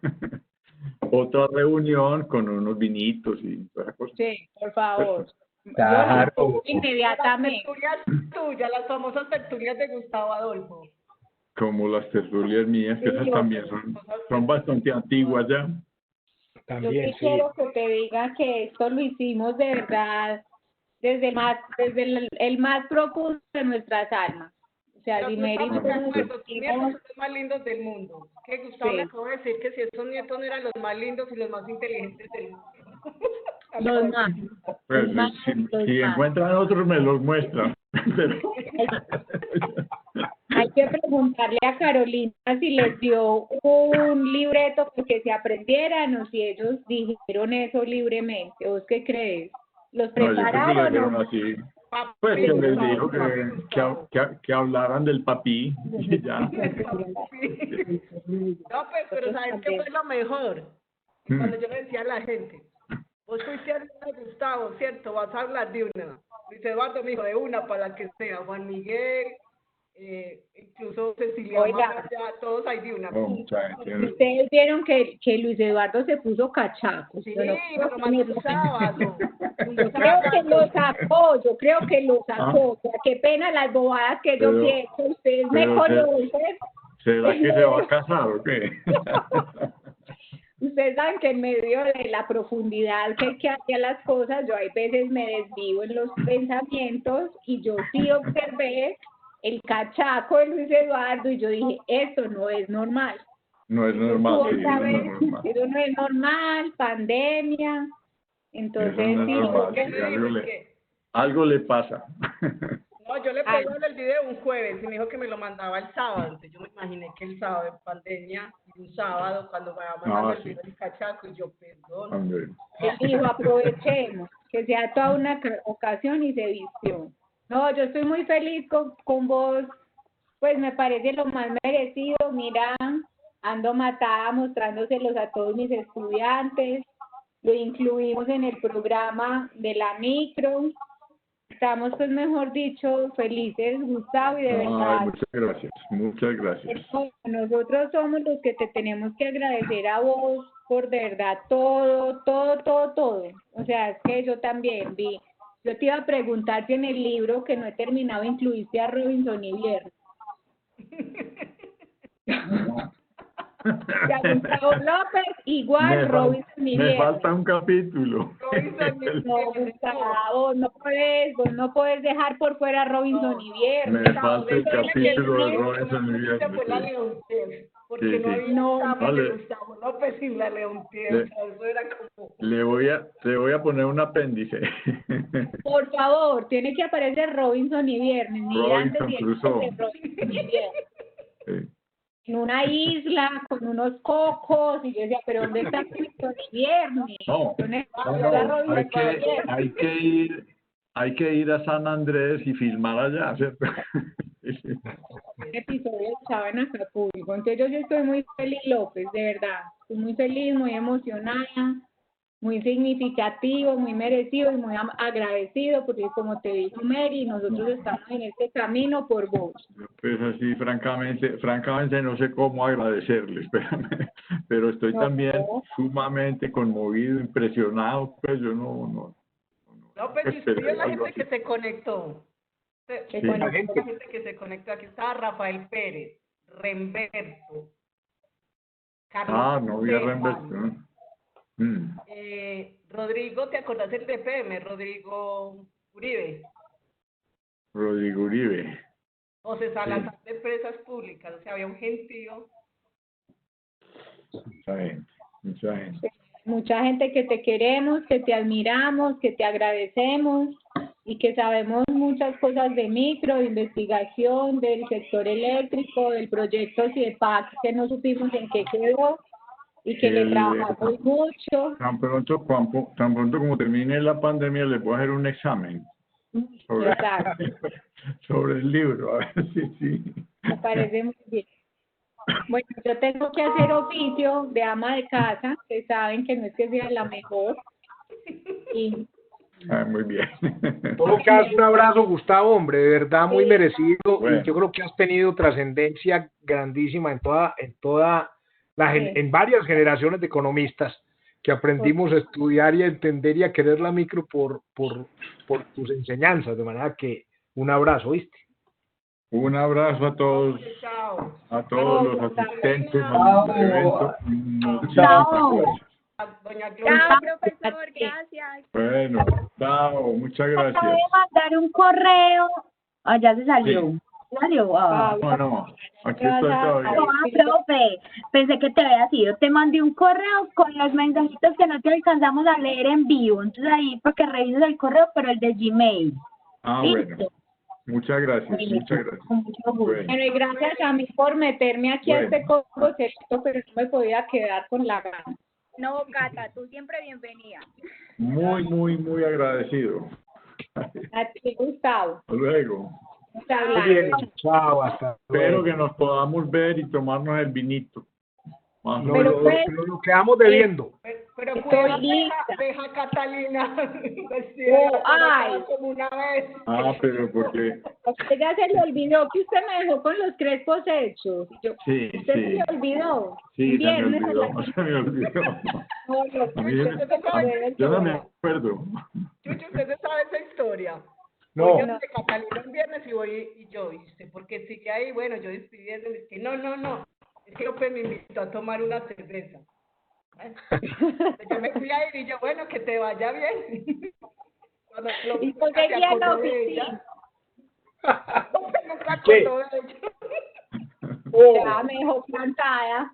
reunión con unos vinitos y otra cosa. Sí, por favor. Claro. Inmediatamente. Las tertulias tuyas, las famosas tertulias de Gustavo Adolfo. Como las tertulias mías, que esas también son bastante antiguas ya. También, yo quiero que te diga que esto lo hicimos de verdad desde el más profundo de nuestras almas. O sea, si Mary tus nietos son los más lindos del mundo. Que Gustavo me acabó de decir que si estos nietos no eran los más lindos y los más inteligentes del mundo. Los más. Pues si encuentran otros me los muestran. Hay que preguntarle a Carolina si les dio un libreto porque se aprendieran o si ellos dijeron eso libremente. ¿Vos qué crees? ¿Los prepararon? No, yo creo que lo dijeron así. Pues que les dijo que hablaran del papi y ya. No, pues, pero ¿sabes qué fue lo mejor? Cuando yo le decía a la gente, vos fuiste a hablar de Gustavo, ¿cierto? Vas a hablar de una. Luis Eduardo me dijo de una para la que sea. Juan Miguel, incluso Cecilia, ya todos hay de una. Ustedes vieron que Luis Eduardo se puso cachaco. Sí, pero mandó un sábado. Yo creo que lo sacó. O sea, qué pena las bobadas que yo pienso. Ustedes me conocen. ¿Será que se va a casar o qué? Ustedes saben que en medio de la profundidad que hacía las cosas, yo hay veces me desvío en los pensamientos y yo sí observé el cachaco de Luis Eduardo y yo dije, esto no es normal. No es normal, sí, eso no es normal, pandemia. Entonces, algo le pasa. No, yo le pedí el video un jueves y me dijo que me lo mandaba el sábado. Entonces yo me imaginé que el sábado en pandemia, un sábado, cuando me va a mandar el video del cachaco, y yo, perdón. Él dijo, aprovechemos, que sea toda una ocasión y se vistió. No, yo estoy muy feliz con vos, pues me parece lo más merecido. Mira, ando matada mostrándoselos a todos mis estudiantes. Lo incluimos en el programa de la micro. Estamos, pues, mejor dicho, felices, Gustavo, y de verdad. Ay, muchas gracias, muchas gracias. Nosotros somos los que te tenemos que agradecer a vos por de verdad todo. O sea, es que yo también yo te iba a preguntar si en el libro que no he terminado incluiste a Robinson y Viernes. Y a Gustavo López, igual Robinson y Viernes. Me falta un capítulo. No, Gustavo, vos no puedes dejar por fuera a Robinson y Viernes. Me falta el capítulo de Robinson y Viernes. Porque Sí, no había vale. de Gustavo López sin la Leontief. Eso era como... Te voy a poner un apéndice. Por favor, tiene que aparecer Robinson y Viernes. Robinson Crusoe. Robinson y Viernes. Sí. En una isla con unos cocos, y yo decía, pero ¿dónde está Robinson y Viernes? No, hay que ir a San Andrés y filmar allá, ¿cierto? Este episodio estaba en Acapulco. Entonces yo estoy muy feliz, López, de verdad. Estoy muy feliz, muy emocionada, muy significativo, muy merecido y muy agradecido, porque como te dijo Mary, nosotros estamos en este camino por vos. Pues así, francamente no sé cómo agradecerles, pero estoy también sumamente conmovido, impresionado, pues yo no pues y la gente que se conectó. La gente que se conectó. Aquí estaba Rafael Pérez, Remberto, Carlos. No vi a Remberto. Rodrigo, ¿te acordás del DPM? Rodrigo Uribe. José Salazar, de Empresas Públicas. O sea, había un gentío. Mucha gente. Mucha gente que te queremos, que te admiramos, que te agradecemos y que sabemos muchas cosas de micro, de investigación, del sector eléctrico, del proyecto CIEPAC, que no supimos en qué quedó y que le trabajamos mucho. Tan pronto como termine la pandemia les voy a hacer un examen sobre el libro, a ver si. Me parece muy bien. Bueno, yo tengo que hacer oficio de ama de casa, que saben que no es que sea la mejor. Y muy bien. Todo caso, un abrazo, Gustavo, hombre, de verdad muy merecido. Bueno. Y yo creo que has tenido trascendencia grandísima en varias generaciones de economistas que aprendimos a estudiar y a entender y a querer la micro por tus enseñanzas. De manera que un abrazo, ¿viste? Un abrazo a todos los asistentes Chao. al evento. Chao. Doña Chao, profesor, gracias. Bueno, chao, muchas gracias. Acabo de mandar un correo. Ya se salió. Sí. ¿Salió? No, aquí estoy todavía. Profe, pensé que te había sido. Te mandé un correo con los mensajitos que no te alcanzamos a leer en vivo. Entonces ahí para que revises el correo, pero el de Gmail. Bueno. Muchas gracias, Con mucho gusto. Bueno, y gracias a mí por meterme aquí a este concepto, pero no me podía quedar con la gana. No, Cata, tú siempre bienvenida. Muy agradecido. A ti, Gustavo. Hasta luego. Muy bien, chao, hasta luego. Espero que nos podamos ver y tomarnos el vinito. Lo quedamos debiendo. Pero estoy deja Catalina como una vez. Pero porque... Usted ya se le olvidó que usted me dejó con los crespos hechos. Sí. Se le olvidó. Sí, se me olvidó. Yo no me acuerdo. Chucho, ¿usted sabe esa historia? No. Yo de Catalina un viernes y voy y yo, ¿viste? Porque sigue ahí, bueno, yo despidiéndole, es que no. Es que López me invitó a tomar una cerveza. Yo me fui a ir y yo, bueno, que te vaya bien. Y pues seguía en la oficina. Nunca acordó de ella. Ya me dejó plantada.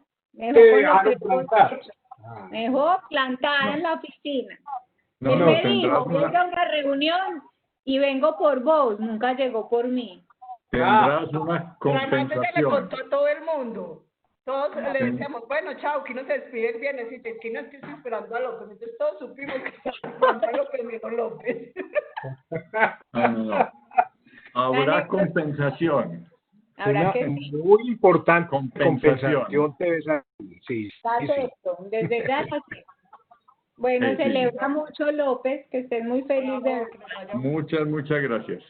Me dejó plantada en la oficina. Él me dijo, voy a una reunión y vengo por vos. Nunca llegó por mí. Tendrás una compensación. Pero se le contó a todo el mundo. Todos le decíamos, bueno, chao, que no se despide el viernes, y que no estoy esperando a López. Entonces todos supimos que estaba esperando a López, me dijo López. No. Habrá compensación. Habrá que muy importante compensación debe ser. Sí, Perfecto, desde ya lo sé. Bueno, Sí, celebra mucho López, que estés muy feliz de verlo. Muchas gracias.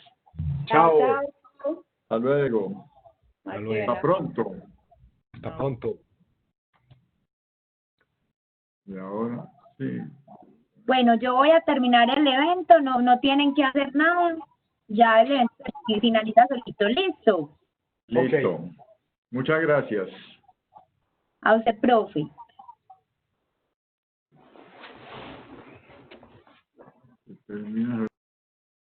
Chao. Chao. Hasta luego. Marcela. Hasta pronto. Hasta pronto. Y ahora, sí. Bueno, yo voy a terminar el evento, no tienen que hacer nada. Ya el evento finaliza solito, listo. Listo. Ok. Muchas gracias. A usted, profe. Termina.